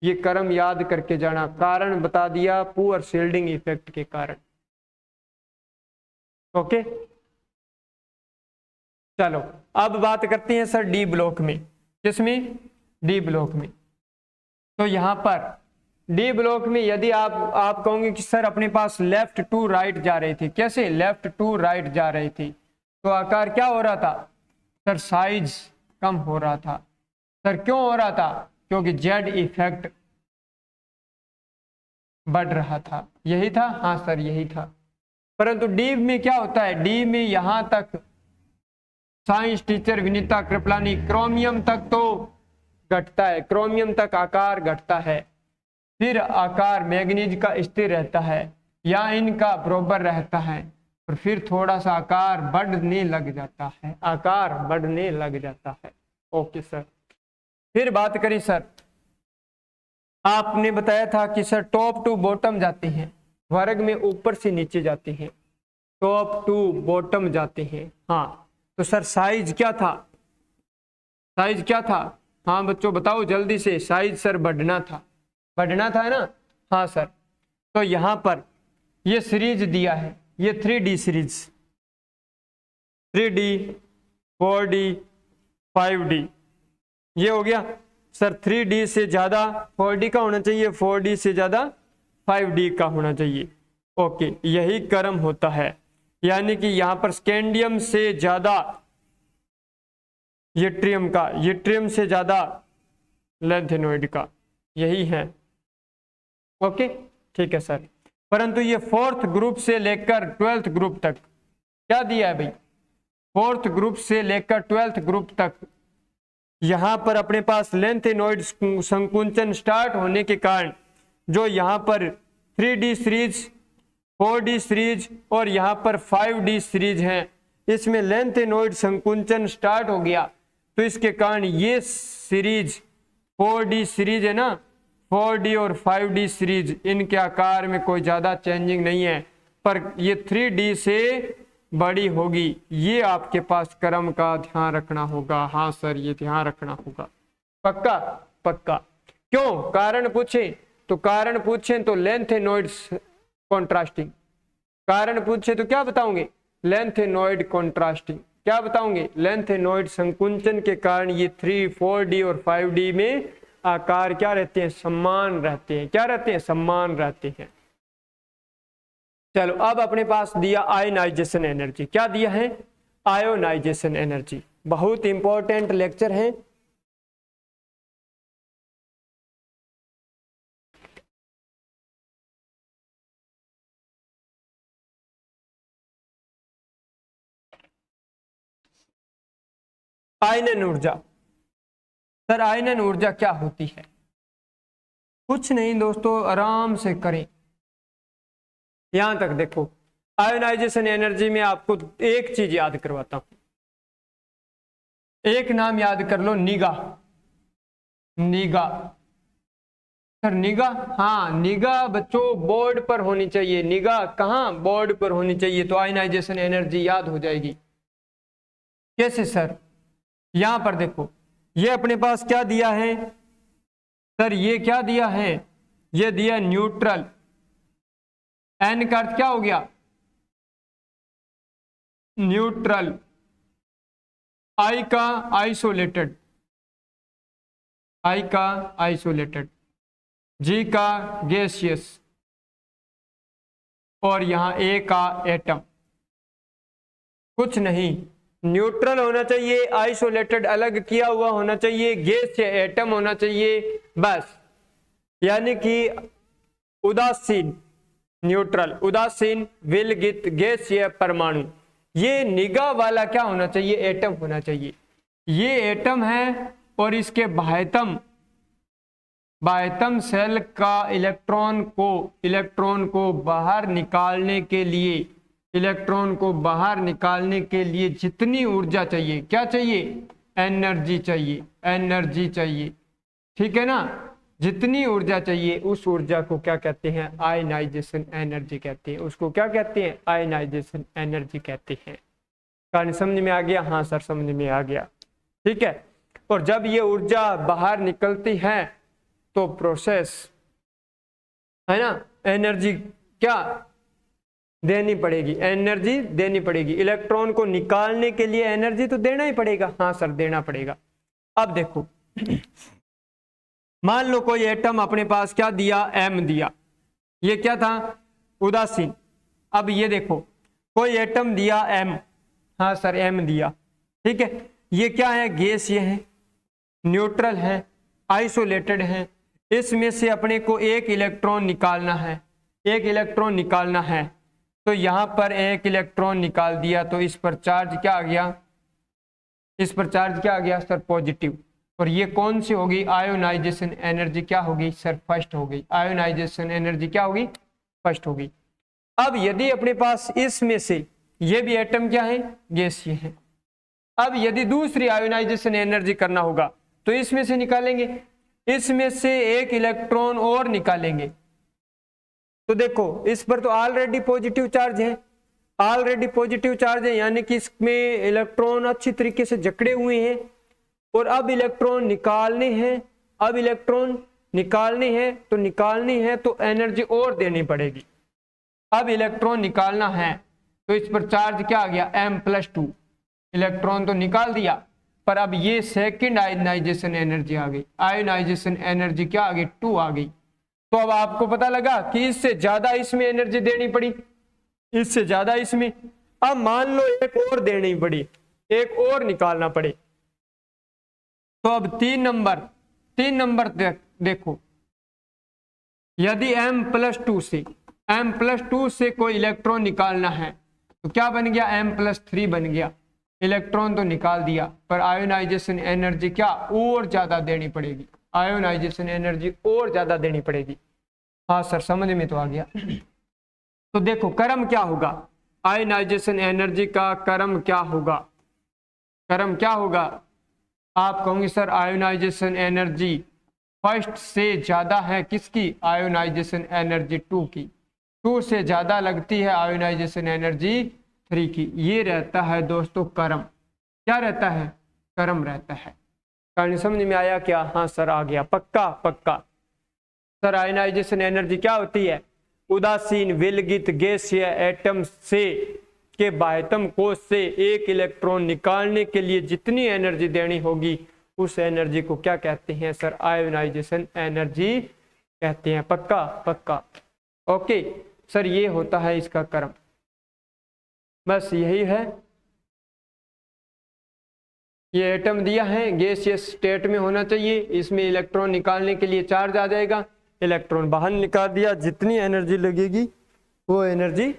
ये क्रम याद करके जाना, कारण बता दिया पुअर शील्डिंग इफेक्ट के कारण। ओके चलो अब बात करते हैं सर डी ब्लॉक में। किसमें, डी ब्लॉक में। तो यहां पर डी ब्लॉक में यदि आप कहोगे कि सर अपने पास लेफ्ट टू राइट जा रही थी, कैसे लेफ्ट टू राइट जा रही थी तो आकार क्या हो रहा था सर, साइज कम हो रहा था। सर क्यों हो रहा था, क्योंकि जेड इफेक्ट बढ़ रहा था। यही था, हाँ सर यही था। परंतु डी में क्या होता है, डी में यहां तक science teacher Vinita Kripalani, chromium तक तो घटता है, क्रोमियम तक आकार घटता है, फिर आकार मैग्नीज का स्थिर रहता है या इनका बराबर रहता है, और फिर थोड़ा सा आकार बढ़ने लग जाता है, आकार बढ़ने लग जाता है। ओके सर, फिर बात करें सर, आपने बताया था कि सर टॉप टू बॉटम जाते हैं, वर्ग में ऊपर से नीचे जाते हैं, टॉप टू बॉटम जाते हैं। हाँ तो सर साइज क्या था, साइज क्या था? हाँ बच्चों बताओ जल्दी से, साइज सर बढ़ना था, बढ़ना था है ना? हाँ सर, तो यहां पर ये सीरीज दिया है, ये 3D series, 3D 4D 5D, ये हो गया सर। 3D से ज्यादा 4D का होना चाहिए, 4D से ज्यादा 5D का होना चाहिए। ओके, यही क्रम होता है, यानी कि यहां पर स्कैंडियम से ज्यादा यट्रियम का, यट्रियम से ज्यादा लैंथेनॉइड का, यही है। ओके ठीक है सर। परंतु ये 4th ग्रुप से लेकर 12th ग्रुप तक क्या दिया है भाई, 4th ग्रुप से लेकर 12th ग्रुप तक यहां पर अपने पास लैंथेनॉइड संकुंचन स्टार्ट होने के कारण जो यहां पर 3D सीरीज, 4D सीरीज और यहां पर 5D सीरीज है, इसमें लैंथेनॉइड संकुंचन स्टार्ट हो गया, तो इसके कारण ये सीरीज 4D सीरीज है ना, 4D और 5D सीरीज, इनके आकार में कोई ज्यादा चेंजिंग नहीं है, पर ये 3D से बड़ी होगी। ये आपके पास क्रम का ध्यान रखना होगा। हाँ सर ये ध्यान रखना होगा, पक्का पक्का। क्यों, कारण पूछे तो, कारण पूछे तो लैंथेनॉइड्स कॉन्ट्रास्टिंग, कारण पूछे तो क्या बताओगे, लैंथेनॉइड कॉन्ट्रास्टिंग, क्या बताओगे, लैंथेनॉइड संकुंचन के कारण ये 3, 4D और 5D में आकार क्या रहते हैं, समान रहते हैं, क्या रहते हैं, समान रहते हैं। चलो अब अपने पास दिया आयनाइजेशन एनर्जी, क्या दिया है, आयोनाइजेशन एनर्जी, बहुत इंपॉर्टेंट लेक्चर है। आयनन ऊर्जा, सर आयनन ऊर्जा क्या होती है? कुछ नहीं दोस्तों, आराम से करें, यहां तक देखो। आयोनाइजेशन एनर्जी में आपको एक चीज याद करवाता हूं, एक नाम याद कर लो, निगा, निगा। सर निगा, हाँ निगा बच्चों बोर्ड पर होनी चाहिए, निगा कहां, बोर्ड पर होनी चाहिए, तो आयोनाइजेशन एनर्जी याद हो जाएगी। कैसे सर, यहां पर देखो, ये अपने पास क्या दिया है सर, ये क्या दिया है, ये दिया न्यूट्रल, एन का अर्थ क्या हो गया, न्यूट्रल, आई का आइसोलेटेड, आई का आइसोलेटेड, जी का गैसियस, और यहां ए का एटम। कुछ नहीं, न्यूट्रल होना चाहिए, आइसोलेटेड अलग किया हुआ होना चाहिए, गैस या एटम होना चाहिए, बस। यानी कि उदासीन, न्यूट्रल, उदासीन, विलगित, गैस या परमाणु। ये निगाह वाला क्या होना चाहिए, एटम होना चाहिए। ये एटम है और इसके बाह्यतम, बाह्यतम सेल का इलेक्ट्रॉन को बाहर निकालने के लिए, इलेक्ट्रॉन को बाहर निकालने के लिए जितनी ऊर्जा चाहिए, क्या चाहिए, एनर्जी चाहिए, एनर्जी चाहिए, ठीक है ना, जितनी ऊर्जा चाहिए उस ऊर्जा को क्या कहते हैं, आयनाइजेशन एनर्जी कहते हैं, उसको क्या कहते हैं, आयनाइजेशन एनर्जी कहते हैं। कहानी समझ में आ गया? हाँ सर समझ में आ गया, ठीक है। और जब ये ऊर्जा बाहर निकलती है तो प्रोसेस है ना, एनर्जी क्या देनी पड़ेगी, एनर्जी देनी पड़ेगी, इलेक्ट्रॉन को निकालने के लिए एनर्जी तो देना ही पड़ेगा। हाँ सर देना पड़ेगा। अब देखो मान लो कोई एटम अपने पास क्या दिया, एम दिया, ये क्या था, उदासीन। अब ये देखो कोई एटम दिया एम, हाँ सर एम दिया, ठीक है, ये क्या है, गैस, ये है न्यूट्रल है, आइसोलेटेड है, इसमें से अपने को एक इलेक्ट्रॉन निकालना है, एक इलेक्ट्रॉन निकालना है, तो यहां पर एक इलेक्ट्रॉन निकाल दिया, तो इस पर चार्ज क्या आ गया, इस पर चार्ज क्या आ गया सर, पॉजिटिव। और ये कौन सी होगी, आयोनाइजेशन एनर्जी क्या होगी सर, फर्स्ट हो गई, आयोनाइजेशन एनर्जी क्या होगी, फर्स्ट होगी। अब यदि अपने पास इसमें से ये भी एटम क्या है, गैसीय है, अब यदि दूसरी आयोनाइजेशन एनर्जी करना होगा तो इसमें से निकालेंगे, इसमें से एक इलेक्ट्रॉन और निकालेंगे। तो देखो इस पर तो ऑलरेडी पॉजिटिव चार्ज है, ऑलरेडी पॉजिटिव चार्ज है, यानी कि इसमें इलेक्ट्रॉन अच्छी तरीके से जकड़े हुए हैं। और अब इलेक्ट्रॉन निकालने हैं, अब इलेक्ट्रॉन निकालने हैं, तो निकालनी है तो एनर्जी और देनी पड़ेगी। अब इलेक्ट्रॉन निकालना है तो इस पर चार्ज क्या आ गया, M+2। इलेक्ट्रॉन तो निकाल दिया, पर अब ये सेकंड आयोनाइजेशन एनर्जी आ गई, आयोनाइजेशन एनर्जी क्या आ गई, 2 आ गई। तो अब आपको पता लगा कि इससे ज्यादा इसमें एनर्जी देनी पड़ी, इससे ज्यादा इसमें। अब मान लो एक और देनी पड़ी, एक और निकालना पड़े, तो अब 3 नंबर देखो, यदि M+2 से कोई इलेक्ट्रॉन निकालना है तो क्या बन गया, M+3 बन गया। इलेक्ट्रॉन तो निकाल दिया, पर आयोनाइजेशन एनर्जी क्या और ज्यादा देनी पड़ेगी, आयोनाइजेशन एनर्जी और ज्यादा देनी पड़ेगी। हाँ सर समझ में तो आ गया। तो देखो क्रम क्या होगा, आयोनाइजेशन एनर्जी का क्रम क्या होगा, क्रम क्या होगा। आप कहोगे सर आयोनाइजेशन एनर्जी फर्स्ट से ज्यादा है किसकी, आयोनाइजेशन एनर्जी 2 की, 2 से ज्यादा लगती है आयोनाइजेशन एनर्जी 3 की। ये रहता है दोस्तों क्रम, क्या रहता है, क्रम रहता है। कहानी समझ में आया क्या, हाँ सर आ गया, पक्का पक्का। सर आयोनाइजेशन एनर्जी क्या होती है, उदासीन विलगित गैसीय एटम से के बाह्यतम कोश से एक इलेक्ट्रॉन निकालने के लिए जितनी एनर्जी देनी होगी उस एनर्जी को क्या कहते हैं सर, आयोनाइजेशन एनर्जी कहते हैं। पक्का पक्का, ओके सर, ये होता है इसका क्रम, बस यही है। ये एटम दिया है, गैसियस स्टेट में होना चाहिए, इसमें इलेक्ट्रॉन निकालने के लिए चार्ज आ जाएगा, इलेक्ट्रॉन बाहर निकाल दिया, जितनी एनर्जी लगेगी वो एनर्जी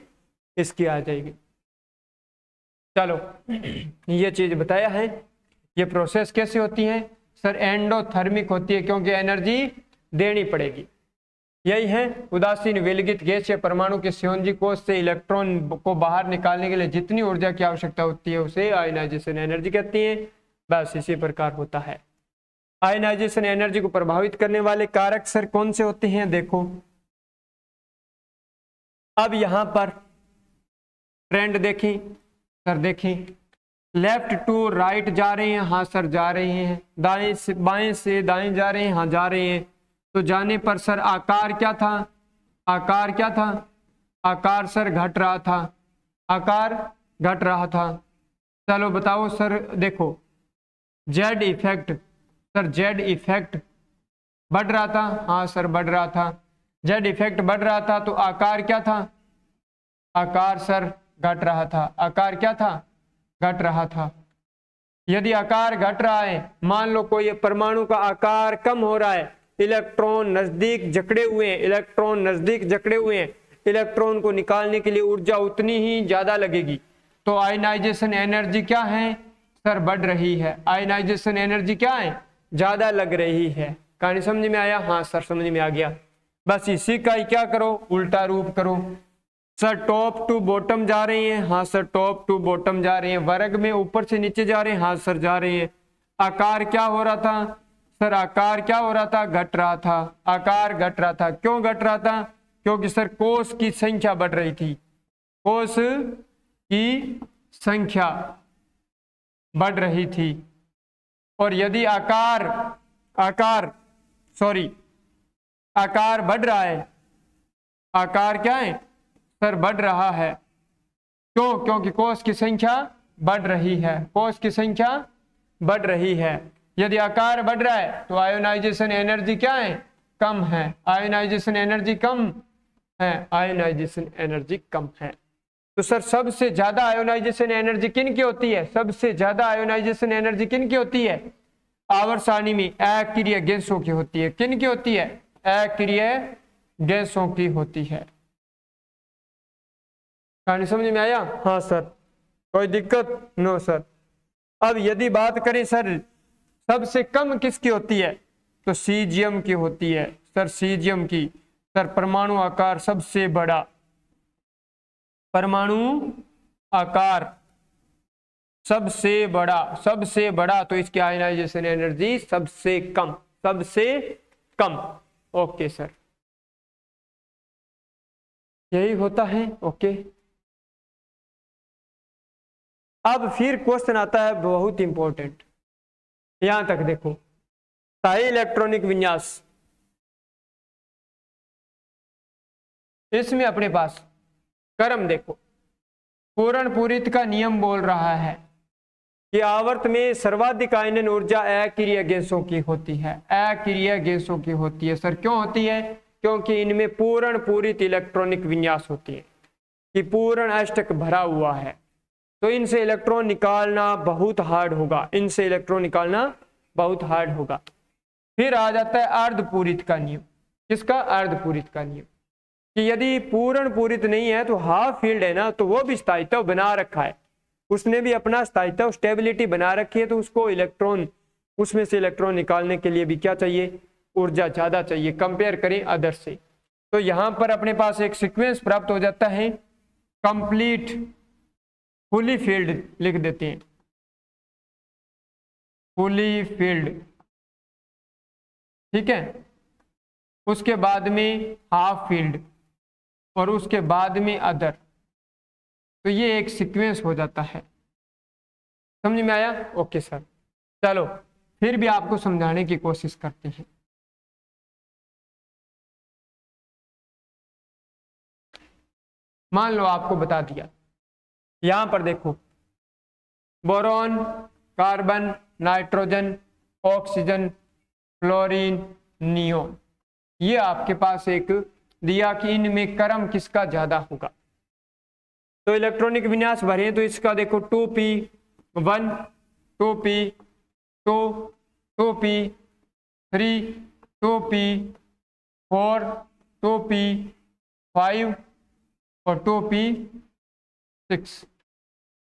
इसकी आ जाएगी। चलो ये चीज बताया है। ये प्रोसेस कैसे होती है सर, एंडोथर्मिक होती है, क्योंकि एनर्जी देनी पड़ेगी। यही है, उदासीन विलगित गैस या परमाणु के संयोजी कोश से इलेक्ट्रॉन को बाहर निकालने के लिए जितनी ऊर्जा की आवश्यकता होती है उसे आयोनाइजेशन एनर्जी कहती है। बस इसी प्रकार होता है। आयोनाइजेशन एनर्जी को प्रभावित करने वाले कारक सर कौन से होते हैं, देखो अब यहां पर ट्रेंड देखें सर, देखें लेफ्ट टू राइट जा रहे हैं, हाँ सर जा रहे हैं, दाएं से बाएं से दाएं जा रहे हैं, हाँ जा रहे हैं। तो जाने पर सर आकार क्या था, आकार क्या था, आकार सर घट रहा था, आकार घट रहा था। चलो बताओ सर, देखो Z effect, sir Z effect बढ़ रहा था, हाँ सर बढ़ रहा था, जेड इफेक्ट बढ़ रहा था, तो आकार क्या था, आकार सर घट रहा था, आकार क्या था, घट रहा था। यदि आकार घट रहा है, मान लो कोई परमाणु का आकार कम हो रहा है, इलेक्ट्रॉन नजदीक जकड़े हुए हैं, इलेक्ट्रॉन नजदीक जकड़े हुए हैं, इलेक्ट्रॉन को निकालने के लिए ऊर्जा उतनी ही ज्यादा लगेगी, तो आयोनाइजेशन एनर्जी क्या है सर, बढ़ रही है, आयोनाइजेशन एनर्जी क्या है, ज्यादा लग रही है। कहानी समझ में आया, हाँ सर समझ में आ गया। बस इसी का ही क्या करो, उल्टा रूप करो। सर टॉप टू बॉटम जा रही हैं, हाँ सर टॉप टू बॉटम जा रही हैं, वर्ग में ऊपर से नीचे जा रहे हैं, हाँ सर जा रहे हैं। आकार क्या हो रहा था सर, आकार क्या हो रहा था, घट रहा था, आकार घट रहा था। क्यों घट रहा था, क्योंकि सर कोष की संख्या बढ़ रही थी, कोष की संख्या बढ़ रही थी। और यदि आकार बढ़ रहा है, आकार क्या है सर, बढ़ रहा है, क्यों, क्योंकि कोष की संख्या बढ़ रही है, कोष की संख्या बढ़ रही है। यदि आकार बढ़ रहा है तो आयोनाइजेशन एनर्जी क्या है, कम है, आयोनाइजेशन एनर्जी कम है, आयोनाइजेशन एनर्जी कम है। तो सर सबसे ज्यादा आयोनाइजेशन एनर्जी किन की होती है, सबसे ज्यादा आयोनाइजेशन एनर्जी किन की होती है, आवर्त सारणी में अक्रिय गैसों की होती है। किन की होती है, अक्रिय गैसों की होती है। कहानी समझ में आया, हाँ सर कोई दिक्कत, नो सर। अब यदि बात करें सर सबसे कम किसकी होती है, तो सीजियम की होती है सर, सीजियम की। सर परमाणु आकार सबसे बड़ा, परमाणु आकार सबसे बड़ा तो इसकी आयनाइजेशन एनर्जी सबसे कम। ओके सर, यही होता है। ओके, अब फिर क्वेश्चन आता है बहुत इंपॉर्टेंट, यहां तक देखो, स्थायी इलेक्ट्रॉनिक विन्यास। इसमें अपने पास क्रम देखो, पूर्ण पूरित का नियम बोल रहा है कि आवर्त में सर्वाधिक आयनन ऊर्जा अक्रिय गैसों की होती है। अक्रिय गैसों की होती है सर, क्यों होती है? क्योंकि इनमें पूर्ण पूरित इलेक्ट्रॉनिक विन्यास होती है कि पूर्ण अष्टक भरा हुआ है, तो इनसे इलेक्ट्रॉन निकालना बहुत हार्ड होगा, फिर आ जाता है अर्धपूरित का नियम। किसका? अर्धपूरित का नियम, कि यदि पूर्ण पूरित नहीं है तो हाफ फील्ड है ना, तो वो भी स्थायित्व बना रखा है, उसने भी अपना स्थायित्व स्टेबिलिटी बना रखी है, तो उसको इलेक्ट्रॉन, उसमें से इलेक्ट्रॉन निकालने के लिए भी क्या चाहिए? ऊर्जा ज्यादा चाहिए कंपेयर करें अदर से। तो यहां पर अपने पास एक सीक्वेंस प्राप्त हो जाता है, कंप्लीट फुली फील्ड लिख देते हैं, फुली फील्ड, ठीक है, उसके बाद में हाफ फील्ड और उसके बाद में अदर। तो ये एक सीक्वेंस हो जाता है, समझ में आया? ओके सर, चलो फिर भी आपको समझाने की कोशिश करते हैं। मान लो आपको बता दिया, यहां पर देखो, boron, carbon, nitrogen, oxygen, fluorine, neon, ये आपके पास एक दिया कि इनमें क्रम किसका ज्यादा होगा। तो इलेक्ट्रॉनिक विन्यास भरे तो इसका देखो 2p1, 2p2, 2p3, 2p4, 2p5 और 2p6।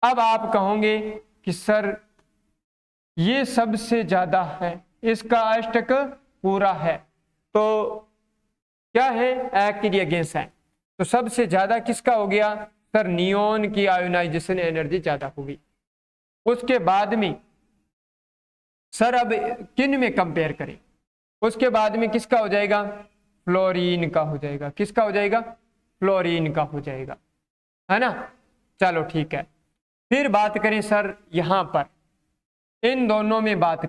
अब आप कहोगे कि सर ये सबसे ज्यादा है, इसका अष्टक पूरा है, तो क्या है? अक्रिय गैस है, तो सबसे ज्यादा किसका हो गया? सर नियोन की आयोनाइजेशन एनर्जी ज्यादा होगी। उसके बाद में सर अब किन में कंपेयर करें? उसके बाद में किसका हो जाएगा? फ्लोरीन का हो जाएगा। किसका हो जाएगा? फ्लोरीन का हो जाएगा, है ना? चलो ठीक है, फिर बात करें सर यहां पर इन दोनों में बात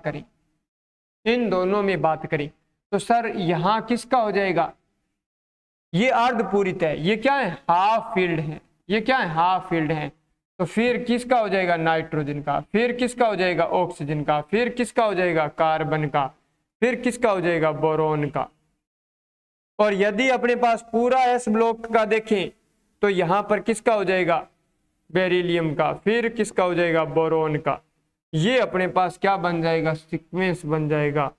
करें, तो सर यहां किसका हो जाएगा? ये अर्धपूरित है, ये क्या है? हाफ फील्ड है, ये क्या है? हाफ फील्ड है, तो फिर किसका हो जाएगा? नाइट्रोजन का, फिर किसका हो जाएगा? ऑक्सीजन का, फिर किसका हो जाएगा? कार्बन का, फिर किसका हो जाएगा? बोरॉन का। और यदि अपने पास पूरा एस ब्लॉक का देखें तो यहां पर किसका हो जाएगा? बेरिलियम का, फिर किसका हो जाएगा? बोरॉन का। ये अपने पास क्या बन जाएगा? सीक्वेंस बन जाएगा।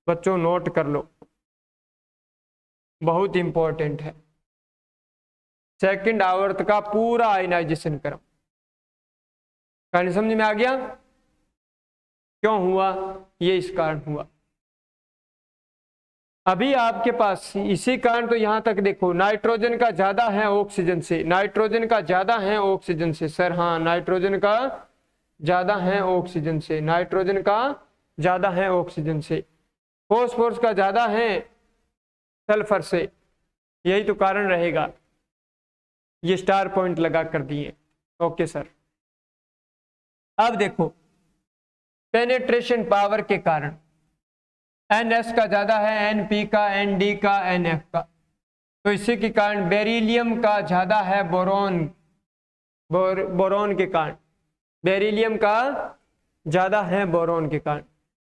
बच्चों नोट कर लो, बहुत इंपॉर्टेंट है। सेकंड आवर्त का पूरा आयनाइजेशन क्रम, कहानी समझ में आ गया? क्यों हुआ? ये इस कारण हुआ। अभी आपके पास इसी कारण तो यहां तक देखो, नाइट्रोजन का ज्यादा है ऑक्सीजन से, नाइट्रोजन का ज्यादा है ऑक्सीजन से। सर हाँ, नाइट्रोजन का ज्यादा है ऑक्सीजन से, नाइट्रोजन का ज्यादा है ऑक्सीजन से। फॉस्फोरस का ज्यादा है सल्फर से, यही तो कारण रहेगा। ये स्टार पॉइंट लगा कर दिए। ओके सर, अब देखो पेनेट्रेशन पावर के कारण NS का ज्यादा है NP का, ND का, NF का, तो इसी के कारण बेरिलियम का ज्यादा है बोरॉन के कारण, बेरिलियम का ज्यादा है बोरॉन के कारण,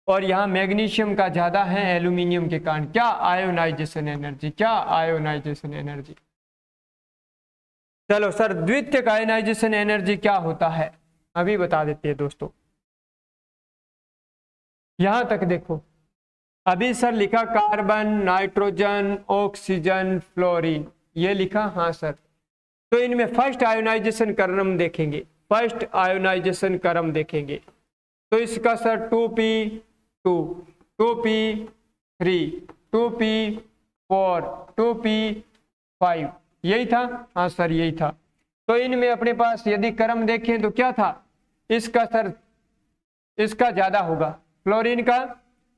और यहाँ मैग्नीशियम का ज्यादा है एल्यूमिनियम के कारण। क्या? Ionization energy. क्या? Ionization energy. चलो सर, द्वितीयक आयोनाइजेशन एनर्जी क्या होता है अभी बता देते हैं दोस्तों। यहां तक देखो, अभी सर लिखा कार्बन, नाइट्रोजन, ऑक्सीजन, फ्लोरीन, ये लिखा। हाँ सर, तो इनमें फर्स्ट आयोनाइजेशन क्रम देखेंगे, फर्स्ट आयोनाइजेशन क्रम देखेंगे तो इसका sir 2p2, 2p3, 2p4, 2p5, यही था। हाँ सर यही था। तो इनमें अपने पास यदि क्रम देखें तो क्या था? इसका सर इसका ज्यादा होगा, फ्लोरीन का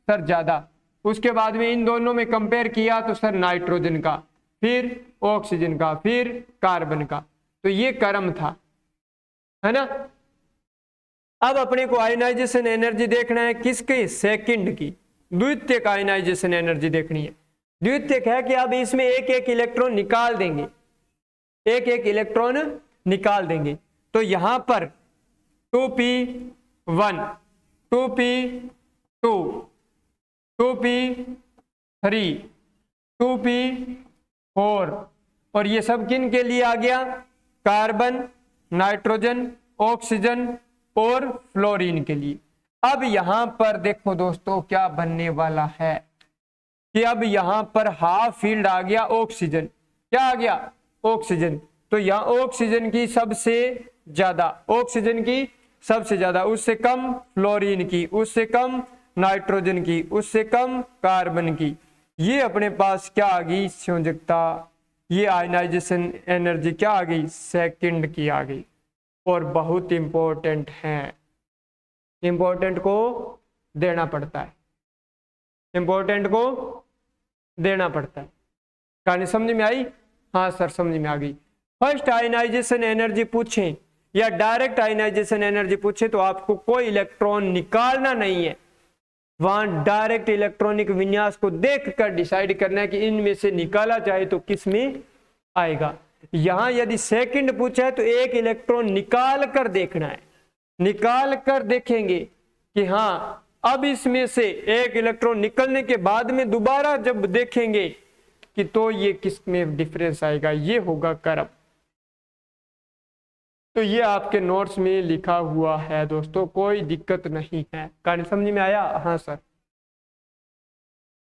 सर ज्यादा। उसके बाद में इन दोनों में कंपेयर किया तो सर नाइट्रोजन का, फिर ऑक्सीजन का, फिर कार्बन का। तो ये क्रम था, है ना। अब अपने को आयनाइजेशन एनर्जी देखना है किसकी, सेकंड की, द्वितीयक आयनाइजेशन एनर्जी देखनी है। द्वितीयक है कि अब इसमें एक एक इलेक्ट्रॉन निकाल देंगे, एक एक इलेक्ट्रॉन निकाल देंगे। तो यहां पर 2p1, 2p2, 2p3, 2p4, और ये सब किन के लिए आ गया, कार्बन, नाइट्रोजन, ऑक्सीजन और फ्लोरीन के लिए। अब यहां पर देखो दोस्तों क्या बनने वाला है कि अब यहां पर हाफ फील्ड आ गया ऑक्सीजन। क्या आ गया, ऑक्सीजन। तो यहां ऑक्सीजन की सबसे ज्यादा, ऑक्सीजन की सबसे ज्यादा, उससे कम फ्लोरीन की, उससे कम नाइट्रोजन की, उससे कम कार्बन की। ये अपने पास क्या आ गई, संयोजकता, ये आयनाइजेशन एनर्जी क्या आ गई, सेकंड की आ गई। और बहुत इंपॉर्टेंट है, इंपॉर्टेंट को देना पड़ता है, इंपॉर्टेंट को देना पड़ता है। कहानी समझ में आई, हाँ सर समझ में आ गई। फर्स्ट आयनाइजेशन एनर्जी पूछें या डायरेक्ट आयनाइजेशन एनर्जी पूछे तो आपको कोई इलेक्ट्रॉन निकालना नहीं है, वहां डायरेक्ट इलेक्ट्रॉनिक विन्यास को देखकर डिसाइड करना है कि इनमें से निकाला जाए तो किस में आएगा। यहां यदि सेकंड पूछा है तो एक इलेक्ट्रॉन निकाल कर देखना है, निकाल कर देखेंगे कि हाँ अब इसमें से एक इलेक्ट्रॉन निकलने के बाद में दोबारा जब देखेंगे कि तो ये किस में डिफरेंस आएगा, ये होगा क्रम। तो ये आपके नोट्स में लिखा हुआ है दोस्तों, कोई दिक्कत नहीं है। कहानी समझ में आया, हाँ सर।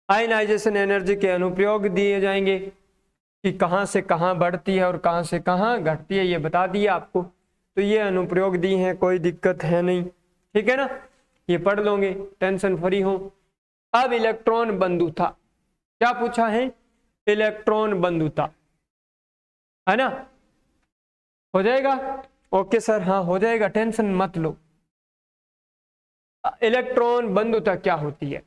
आयनाइजेशन एनर्जी के अनुप्रयोग दिए जाएंगे कि कहां से कहां बढ़ती है और कहां से कहां घटती है, ये बता दिया आपको। तो ये अनुप्रयोग दिए हैं, कोई दिक्कत है नहीं, ठीक है ना, ये पढ़ लोगे, टेंशन फ्री हो। अब इलेक्ट्रॉन बंधुता, क्या पूछा है, इलेक्ट्रॉन बंधुता, है ना, हो जाएगा। ओके सर, हाँ हो जाएगा, टेंशन मत लो। इलेक्ट्रॉन बंधुता क्या होती है,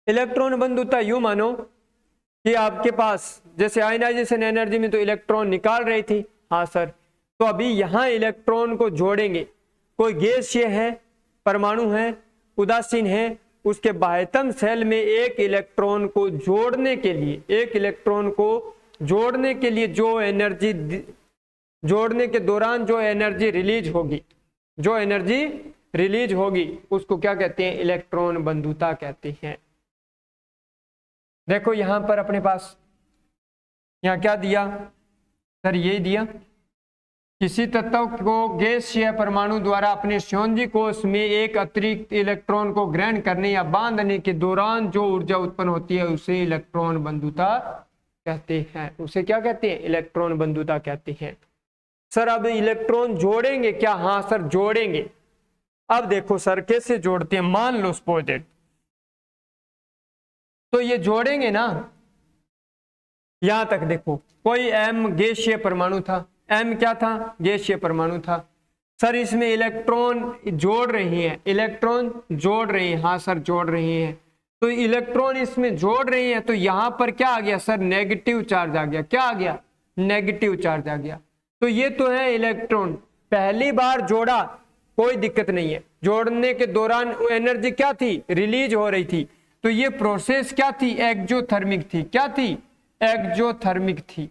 इलेक्ट्रॉन बंधुता यूं मानो कि आपके पास जैसे आयनाइजेशन एनर्जी में तो इलेक्ट्रॉन निकाल रही थी, हाँ सर, तो अभी यहां इलेक्ट्रॉन को जोड़ेंगे। कोई गैसीय है, परमाणु है, उदासीन है, उसके बाह्यतम सेल में एक इलेक्ट्रॉन को जोड़ने के लिए, एक इलेक्ट्रॉन को जोड़ने के लिए जो एनर्जी, जोड़ने के दौरान जो एनर्जी रिलीज होगी, जो एनर्जी रिलीज होगी उसको क्या कहते हैं, इलेक्ट्रॉन बंधुता कहते हैं। देखो यहां पर अपने पास यहां क्या दिया सर, ये दिया, किसी तत्व को गैस या परमाणु द्वारा अपने संयोजी कोश में एक अतिरिक्त इलेक्ट्रॉन को ग्रहण करने या बांधने के दौरान जो ऊर्जा उत्पन्न होती है उसे इलेक्ट्रॉन बंधुता कहते हैं। उसे क्या कहते हैं, इलेक्ट्रॉन बंधुता कहते हैं। सर अब इलेक्ट्रॉन जोड़ेंगे क्या, हाँ सर जोड़ेंगे। अब देखो सर कैसे जोड़ते हैं, मान लो सपोज दैट, तो ये जोड़ेंगे ना, यहां तक देखो कोई एम गैसीय परमाणु था, एम क्या था, गैसीय परमाणु था। सर इसमें इलेक्ट्रॉन जोड़ रही है, इलेक्ट्रॉन जोड़ रही है, हाँ सर जोड़ रही है। तो इलेक्ट्रॉन इसमें जोड़ रही है तो यहां पर क्या आ गया सर, नेगेटिव चार्ज आ गया। क्या आ गया, नेगेटिव चार्ज आ गया। तो ये तो है इलेक्ट्रॉन, पहली बार जोड़ा कोई दिक्कत नहीं है, जोड़ने के दौरान एनर्जी क्या थी, रिलीज हो रही थी। तो ये प्रोसेस क्या थी, एक्सोथर्मिक थी। क्या थी, एक्सोथर्मिक थी।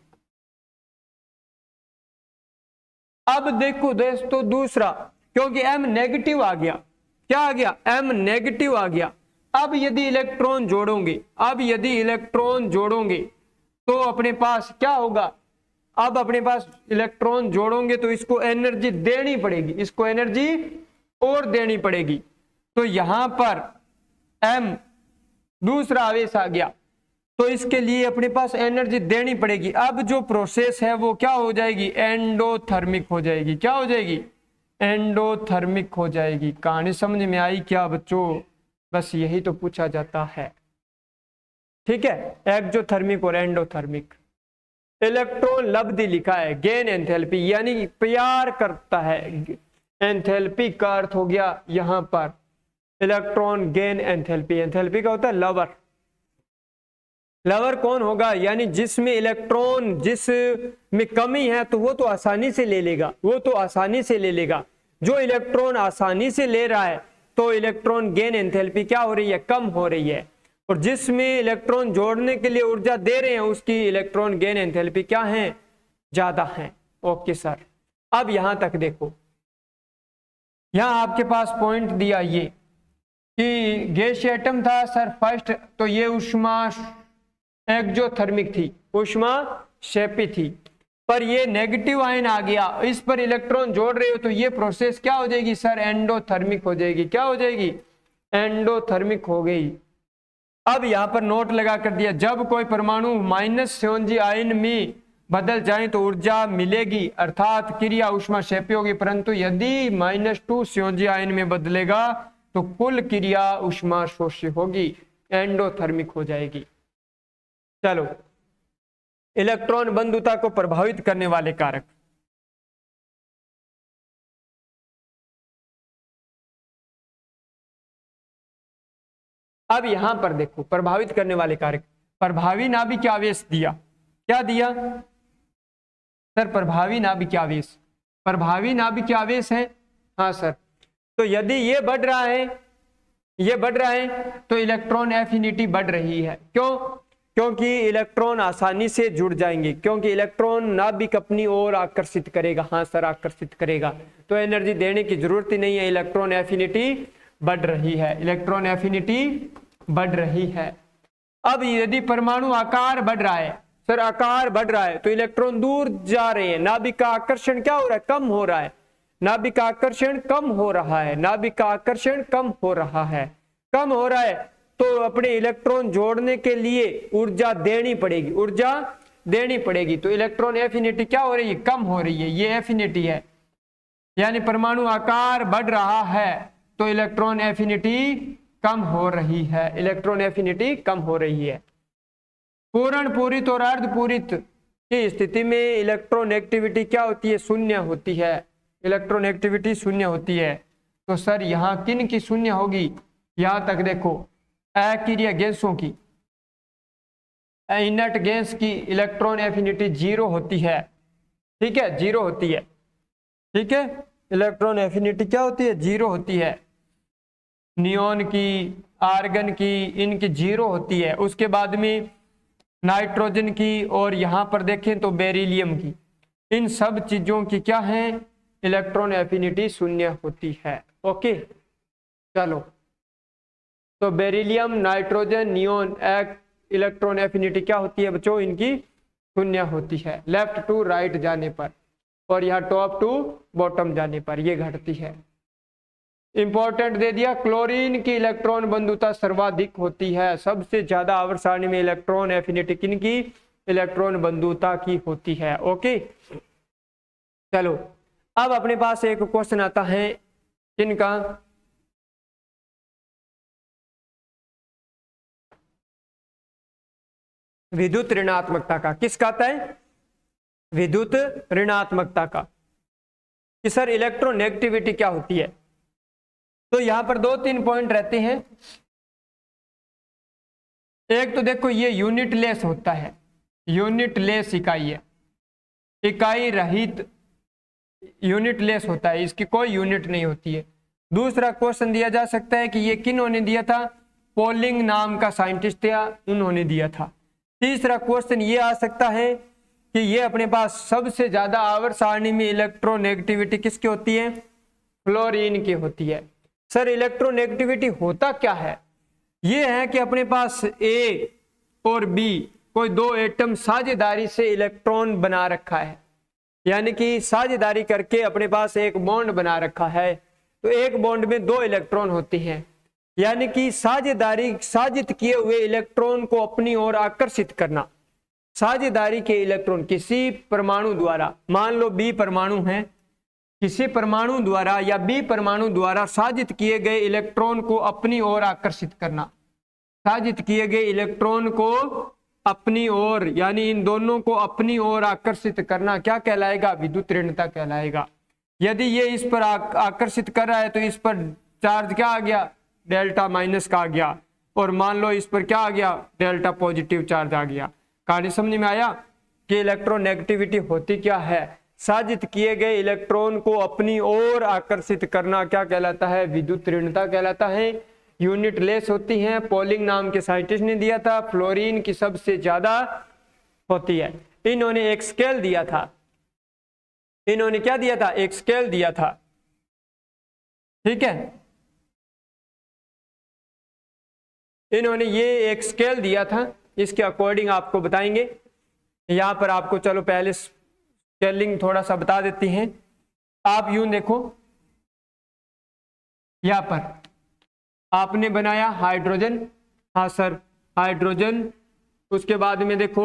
अब देखो दोस्तों दूसरा, क्योंकि एम नेगेटिव आ गया, क्या आ गया, एम नेगेटिव आ गया। अब यदि इलेक्ट्रॉन जोड़ोगे, अब यदि इलेक्ट्रॉन जोड़ोगे तो अपने पास क्या होगा, अब अपने पास इलेक्ट्रॉन जोड़ोगे तो इसको एनर्जी देनी पड़ेगी, इसको एनर्जी और देनी पड़ेगी। तो यहां पर एम दूसरा आवेश आ गया तो इसके लिए अपने पास एनर्जी देनी पड़ेगी। अब जो प्रोसेस है वो क्या हो जाएगी, एंडोथर्मिक हो जाएगी। क्या हो जाएगी, एंडोथर्मिक हो जाएगी। कहानी समझ में आई क्या बच्चों, बस यही तो पूछा जाता है, ठीक है, एक्सोथर्मिक और एंडोथर्मिक। इलेक्ट्रॉन लब्धि लिखा है, गेन एंथैल्पी यानी प्यार करता है, एंथैल्पी का अर्थ हो गया यहां पर इलेक्ट्रॉन गेन एंथैल्पी। एंथैल्पी का होता है लवर। लवर कौन होगा, यानी जिसमें इलेक्ट्रॉन जिस में कमी है तो वो तो आसानी से ले लेगा, वो तो आसानी से ले लेगा। जो इलेक्ट्रॉन आसानी से ले रहा है तो इलेक्ट्रॉन गेन एंथैल्पी क्या हो रही है, कम हो रही है। और जिसमें इलेक्ट्रॉन जोड़ने के लिए ऊर्जा दे रहे हैं उसकी इलेक्ट्रॉन गेन एंथैल्पी क्या है, ज्यादा है। ओके सर, अब यहां तक देखो, यहां आपके पास पॉइंट दिया ये कि गैसीय एटम था सर फर्स्ट, तो ये ऊष्मा एक्सोथर्मिक थी, ऊष्मा क्षेपी थी, पर ये नेगेटिव आयन आ गया, इस पर इलेक्ट्रॉन जोड़ रहे हो तो ये प्रोसेस क्या हो जाएगी सर, एंडोथर्मिक हो जाएगी। क्या हो जाएगी, एंडोथर्मिक हो गई। अब यहां पर नोट लगा कर दिया, जब कोई परमाणु -COG आयन में बदल जाए तो ऊर्जा मिलेगी, अर्थात क्रिया ऊष्मा क्षेपी होगी। परंतु यदि -2 COG आयन में बदलेगा तो कुल क्रिया ऊष्मा शोषी होगी, एंडोथर्मिक हो जाएगी। चलो, इलेक्ट्रॉन बंधुता को प्रभावित करने वाले कारक। अब यहां पर देखो प्रभावित करने वाले कारक, प्रभावी नाभिक आवेश दिया, क्या दिया सर, प्रभावी नाभिक आवेश, प्रभावी नाभिक आवेश है, हाँ सर। तो यदि ये बढ़ रहा है, ये बढ़ रहा है तो इलेक्ट्रॉन एफिनिटी बढ़ रही है। क्यों, क्योंकि इलेक्ट्रॉन आसानी से जुड़ जाएंगे, क्योंकि इलेक्ट्रॉन नाभिक अपनी ओर आकर्षित करेगा। हाँ सर, आकर्षित करेगा, तो एनर्जी देने की जरूरत ही नहीं है, इलेक्ट्रॉन एफिनिटी बढ़ रही है, इलेक्ट्रॉन एफिनिटी बढ़ रही है। अब यदि परमाणु आकार बढ़ रहा है सर, आकार बढ़ रहा है तो इलेक्ट्रॉन दूर जा रहे हैं, नाभिक का आकर्षण क्या हो रहा है, कम हो रहा है, नाभिक का आकर्षण कम हो रहा है, नाभिक का आकर्षण कम हो रहा है, कम हो रहा है तो अपने इलेक्ट्रॉन जोड़ने के लिए ऊर्जा देनी पड़ेगी, ऊर्जा देनी पड़ेगी। तो इलेक्ट्रॉन एफिनिटी क्या हो रही है, कम हो रही है, ये एफिनिटी है, यानी परमाणु आकार बढ़ रहा है तो इलेक्ट्रॉन एफिनिटी कम हो रही है, इलेक्ट्रॉन एफिनिटी कम हो रही है। पूर्ण पूरित और अर्धपूरित की स्थिति में इलेक्ट्रॉन एक्टिविटी क्या होती है, शून्य होती है, इलेक्ट्रॉन एक्टिविटी शून्य होती है। तो सर यहां किन की शून्य होगी, यहां तक देखो, अक्रिय गैसों की, इनर्ट गैस की इलेक्ट्रॉन एफिनिटी 0 होती है, ठीक है, 0 होती है, ठीक है, इलेक्ट्रॉन एफिनिटी क्या होती है, 0 होती है। नियोन की, आर्गन की, इनकी 0 होती है। उसके बाद में नाइट्रोजन की, और यहां पर देखें तो बेरिलियम की, इन सब चीजों की क्या है, इलेक्ट्रॉन एफिनिटी शून्य होती है। ओके, चलो, तो beryllium, nitrogen, neon, electron affinity क्या होती है बच्चों, इनकी शून्य होती है, लेफ्ट टू राइट जाने पर, और यहाँ टॉप टू बॉटम जाने पर ये घटती है। इंपॉर्टेंट दे दिया, क्लोरीन की इलेक्ट्रॉन बंधुता सर्वाधिक होती है, सबसे ज्यादा आवर्त सारणी में इलेक्ट्रॉन एफिनिटी किन की, इलेक्ट्रॉन बंधुता की होती है। ओके, चलो, अब अपने पास एक क्वेश्चन आता है किनका, विद्युत ऋणात्मकता का। किसका आता है, विद्युत ऋणात्मकता का, कि सर इलेक्ट्रोनेगेटिविटी क्या होती है। तो यहां पर 2-3 पॉइंट रहते हैं। एक तो देखो ये यूनिट लेस होता है, यूनिट लेस इकाई है, इकाई रहित यूनिट लेस होता है, इसकी कोई यूनिट नहीं होती है। दूसरा क्वेश्चन दिया जा सकता है कि ये किन्होंने दिया था, पोलिंग नाम का साइंटिस्ट था, उन्होंने दिया था। तीसरा क्वेश्चन ये आ सकता है कि ये अपने पास सबसे ज्यादा आवर्त सारणी में इलेक्ट्रोनेगेटिविटी किसकी होती है, फ्लोरीन की होती है। सर इलेक्ट्रोनेगेटिविटी होता क्या है, ये है कि अपने पास ए और बी कोई दो एटम साझेदारी से इलेक्ट्रॉन बना रखा है, यानी कि साझेदारी करके अपने पास एक बॉन्ड बना रखा है, तो एक बॉन्ड में 2 इलेक्ट्रॉन होते हैं, यानी कि साझेदारी, साजित किए हुए इलेक्ट्रॉन को अपनी ओर आकर्षित करना। साझेदारी के इलेक्ट्रॉन किसी परमाणु द्वारा, मान लो बी परमाणु है, किसी परमाणु द्वारा या बी परमाणु द्वारा साजित किए गए इलेक्ट्रॉन को अपनी ओर आकर्षित करना, साजित किए गए इलेक्ट्रॉन को अपनी ओर, यानी इन दोनों को अपनी ओर आकर्षित करना क्या कहलाएगा, विद्युत ऋणता कहलाएगा। यदि ये इस पर आकर्षित कर रहा है तो इस पर चार्ज क्या आ गया, डेल्टा माइनस का आ गया, और मान लो इस पर क्या आ गया, डेल्टा पॉजिटिव चार्ज आ गया। कहानी समझ में आया कि इलेक्ट्रोनेगेटिविटी होती क्या है, साजित किए गए इलेक्ट्रॉन को अपनी ओर आकर्षित करना क्या कहलाता है, विद्युत ऋणता कहलाता है। यूनिट लेस होती है, पॉलिंग नाम के साइंटिस्ट ने दिया था, फ्लोरीन की सबसे ज्यादा होती है। इन्होंने एक स्केल दिया था, इन्होंने क्या दिया था, एक स्केल दिया था, ठीक है, इन्होंने ये एक स्केल दिया था, इसके अकॉर्डिंग आपको बताएंगे। यहां पर आपको चलो पहले स्केलिंग थोड़ा सा बता देती हैं। आप यूं देखो, यहां पर आपने बनाया हाइड्रोजन, हाँ सर हाइड्रोजन, उसके बाद में देखो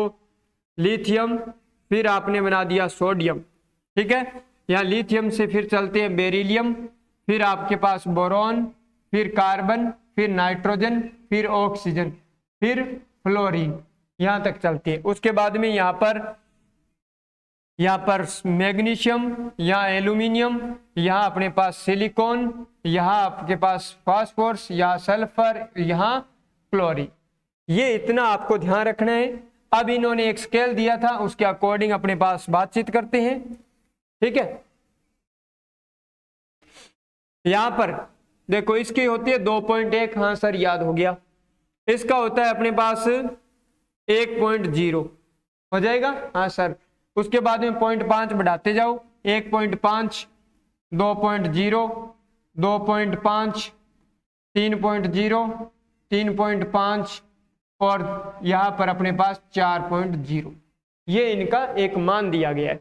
लिथियम, फिर आपने बना दिया सोडियम, ठीक है। यहाँ लिथियम से फिर चलते हैं बेरिलियम, फिर आपके पास बोरॉन, फिर कार्बन, फिर नाइट्रोजन, फिर ऑक्सीजन, फिर फ्लोरीन, यहां तक चलती है। उसके बाद में यहाँ पर मैग्नीशियम, यहाँ एल्यूमिनियम, यहाँ अपने पास सिलिकॉन, यहाँ आपके पास फास्फोरस, यहाँ सल्फर, यहाँ क्लोरीन। ये इतना आपको ध्यान रखना है। अब इन्होंने एक स्केल दिया था, उसके अकॉर्डिंग अपने पास बातचीत करते हैं, ठीक है। यहां पर देखो इसकी होती है 2.1, हाँ सर याद हो गया। इसका होता है अपने पास 1.0 हो जाएगा, हाँ सर। उसके बाद में 0.5 बढ़ाते जाओ, 1.5, 2.0, 2.5, 3.0, 3.5 और यहां पर अपने पास 4.0। ये इनका एक मान दिया गया है।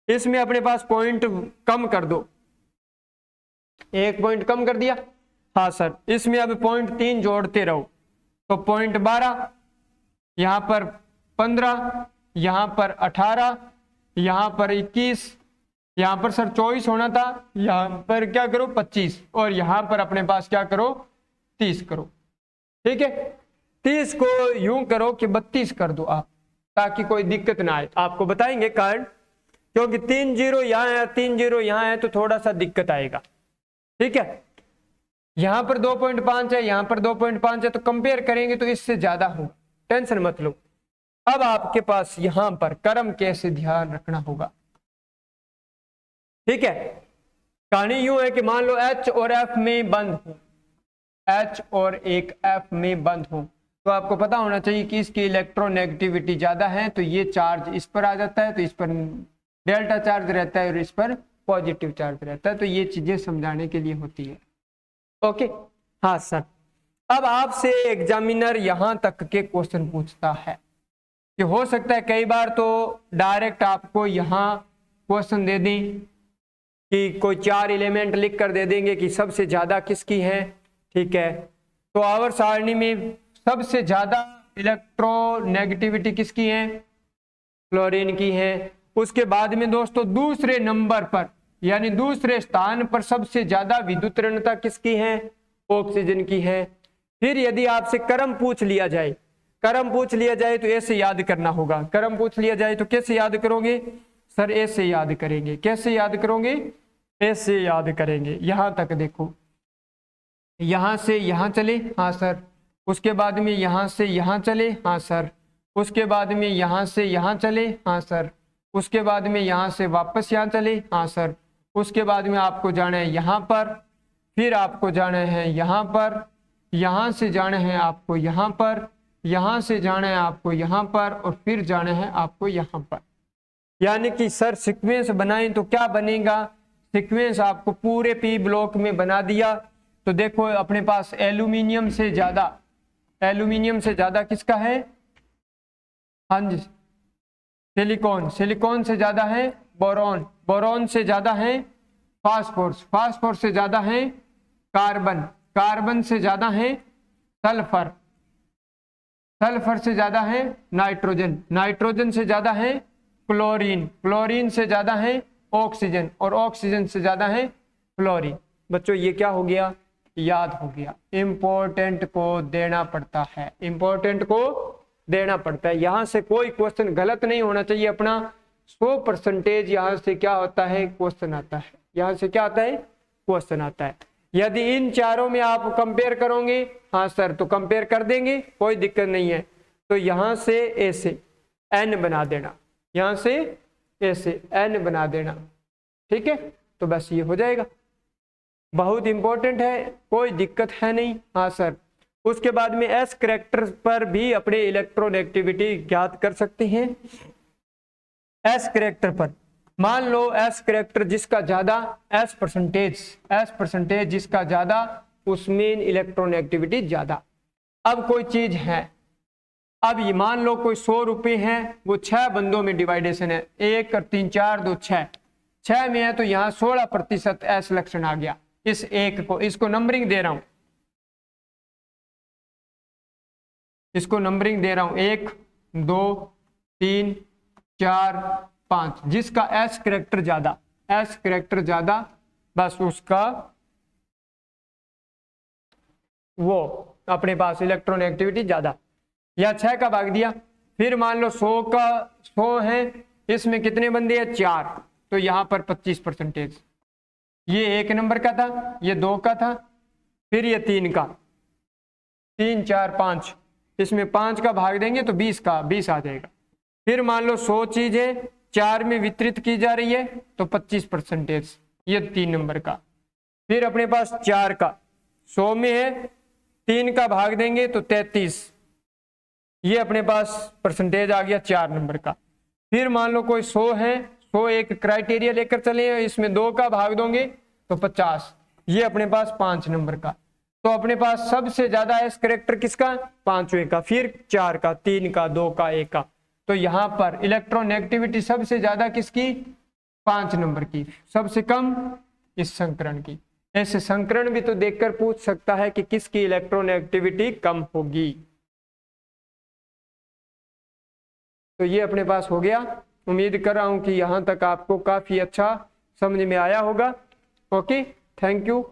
इसमें अपने पास पॉइंट कम कर दो, 1 पॉइंट कम कर दिया, हाँ सर। इसमें अब 0.3 जोड़ते रहो, तो 0.12, यहां पर 15, यहां पर 18, यहां पर 21, यहां पर सर 24 होना था, यहां पर क्या करो 25, और यहां पर अपने पास क्या करो 30 करो, ठीक है। 30 को यूं करो कि 32 कर दो आप, ताकि कोई दिक्कत ना आए। आपको बताएंगे कारण, क्योंकि 3 0 यहां है, 3 0 यहां है, तो थोड़ा सा दिक्कत आएगा, ठीक है। यहां पर 2.5 है, यहां पर 2.5 है, तो कंपेयर करेंगे तो इससे ज्यादा हो, टेंशन मत लो। अब आपके पास यहां पर क्रम कैसे ध्यान रखना होगा, ठीक है। कहानी यूं है कि मान लो H और F में बंद हो, H और एक F में बंद हो, तो आपको पता होना चाहिए कि इसकी इलेक्ट्रोनेगेटिविटी ज्यादा है, तो ये चार्ज इस पर आ जाता है, तो इस पर डेल्टा चार्ज रहता है और इस पर पॉजिटिव चार्ज रहता है। तो ये चीजें समझाने के लिए होती है, ओके, हाँ सर। अब आपसे एग्जामिनर यहां तक के क्वेश्चन पूछता है कि हो सकता है कई बार तो डायरेक्ट आपको यहां क्वेश्चन दे दें कि कोई 4 एलिमेंट लिख कर दे देंगे कि सबसे ज्यादा किसकी है, ठीक है। तो आवर्त सारणी में सबसे ज्यादा इलेक्ट्रोनेगेटिविटी किसकी है, क्लोरीन की है। उसके बाद में दोस्तों दूसरे नंबर पर यानी दूसरे स्थान पर सबसे ज्यादा विद्युत ऋणता किसकी है, ऑक्सीजन की है। फिर यदि आपसे क्रम पूछ लिया जाए, क्रम पूछ लिया जाए तो ऐसे याद करना होगा। क्रम पूछ लिया जाए तो कैसे याद करोगे सर, ऐसे याद करेंगे। कैसे याद करोगे, ऐसे याद करेंगे। यहां तक देखो, यहां से यहां चले, हाँ सर। उसके बाद में यहां से यहां चले, हाँ सर। उसके बाद में यहां से यहां चले, हाँ सर। उसके बाद में यहां से वापस यहां चले, हाँ सर। उसके बाद में आपको जाना है यहां पर, फिर आपको जाना है यहां पर, यहां से जाना है आपको यहां पर, यहां से जाना है आपको यहां पर, और फिर जाना है आपको यहां पर। यानी कि सर सीक्वेंस बनाएं तो क्या बनेगा, सीक्वेंस आपको पूरे पी ब्लॉक में बना दिया। तो देखो अपने पास एल्यूमिनियम से ज्यादा, एल्यूमिनियम से ज्यादा किसका है, हाँ जी सिलिकॉन, सिलिकॉन से ज्यादा है बोरॉन, बोरॉन से ज्यादा है फास्फोरस, फास्फोरस से ज्यादा है कार्बन, कार्बन से ज्यादा है सल्फर, सल्फर से ज्यादा है नाइट्रोजन, नाइट्रोजन से ज्यादा है क्लोरीन, क्लोरीन से ज्यादा है ऑक्सीजन, और ऑक्सीजन से ज्यादा है फ्लोरीन। बच्चों ये क्या हो गया, याद हो गया। इंपॉर्टेंट को देना पड़ता है, इंपॉर्टेंट को देना पड़ता है। यहां से कोई क्वेश्चन गलत नहीं होना चाहिए। अपना 100% यहां से क्या होता है, क्वेश्चन आता है। यहाँ से क्या आता है, क्वेश्चन आता है। यदि इन चारों में आप कंपेयर करोगे, हाँ सर, तो कंपेयर कर देंगे, कोई दिक्कत नहीं है। तो यहाँ से ए से एन बना देना, यहाँ से ए से एन बना देना, ठीक है। तो बस ये हो जाएगा, बहुत इंपॉर्टेंट है, कोई दिक्कत है नहीं। हाँ सर, उसके बाद में एस करैक्टर पर भी अपने इलेक्ट्रोनेगेटिविटी ज्ञात कर सकते हैं। एस करैक्टर पर मान लो एस करैक्टर जिसका ज्यादा, एस परसेंटेज जिसका ज्यादा, उसमें इलेक्ट्रोनेगेटिविटी ज्यादा। अब कोई चीज है, अब ये मान लो कोई 100 रुपए हैं, वो 6 बंदों में डिवाइडेशन है, 1 और 3 4 2 6 में है, तो यहाँ 16% एस लक्षण आ गया। इस एक को, इसको नंबरिंग दे रहा हूं, इसको नंबरिंग दे रहा हूं, 1 2 3 4 5, जिसका एस करैक्टर ज्यादा, एस करैक्टर ज्यादा, बस उसका वो अपने पास इलेक्ट्रोनेगेटिविटी ज्यादा। या 6 का भाग दिया, फिर मान लो 100 है, इसमें कितने बंदे हैं, 4, तो यहां पर 25%। ये 1 नंबर का था, ये 2 का था, फिर ये 3 का, 3 4 5, इसमें 5 का भाग देंगे तो 20 का 20 आ जाएगा। फिर मान लो 100 चीजें 4 में वितरित की जा रही है, तो 25%, ये 3 नंबर का। फिर अपने पास 4 का 100 में है, 3 का भाग देंगे तो 33, ये अपने पास परसेंटेज आ गया 4 नंबर का। फिर मान लो कोई 100 है, 100 एक क्राइटेरिया लेकर चले, इसमें 2 का भाग दोगे तो 50, ये अपने पास 5 नंबर का। तो अपने पास सबसे ज्यादा एस करैक्टर किसका, 5वें का, फिर 4 का, 3 का, 2 का, 1 का। तो यहां पर इलेक्ट्रोनेगेटिविटी सबसे ज्यादा किसकी, 5 नंबर की, सबसे कम इस संकरण की। ऐसे संकरण भी तो देखकर पूछ सकता है कि किसकी इलेक्ट्रोनेगेटिविटी कम होगी। तो ये अपने पास हो गया। उम्मीद कर रहा हूं कि यहां तक आपको काफी अच्छा समझ में आया होगा। Okay, thank you.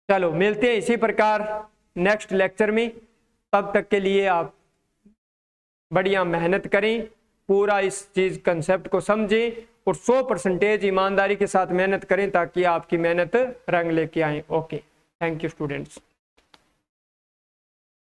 चलो मिलते हैं इसी प्रकार नेक्स्ट लेक्चर में। तब तक के लिए आप बढ़िया मेहनत करें, पूरा इस चीज कंसेप्ट को समझें और 100% ईमानदारी के साथ मेहनत करें ताकि आपकी मेहनत रंग लेके आए। Okay, thank you students.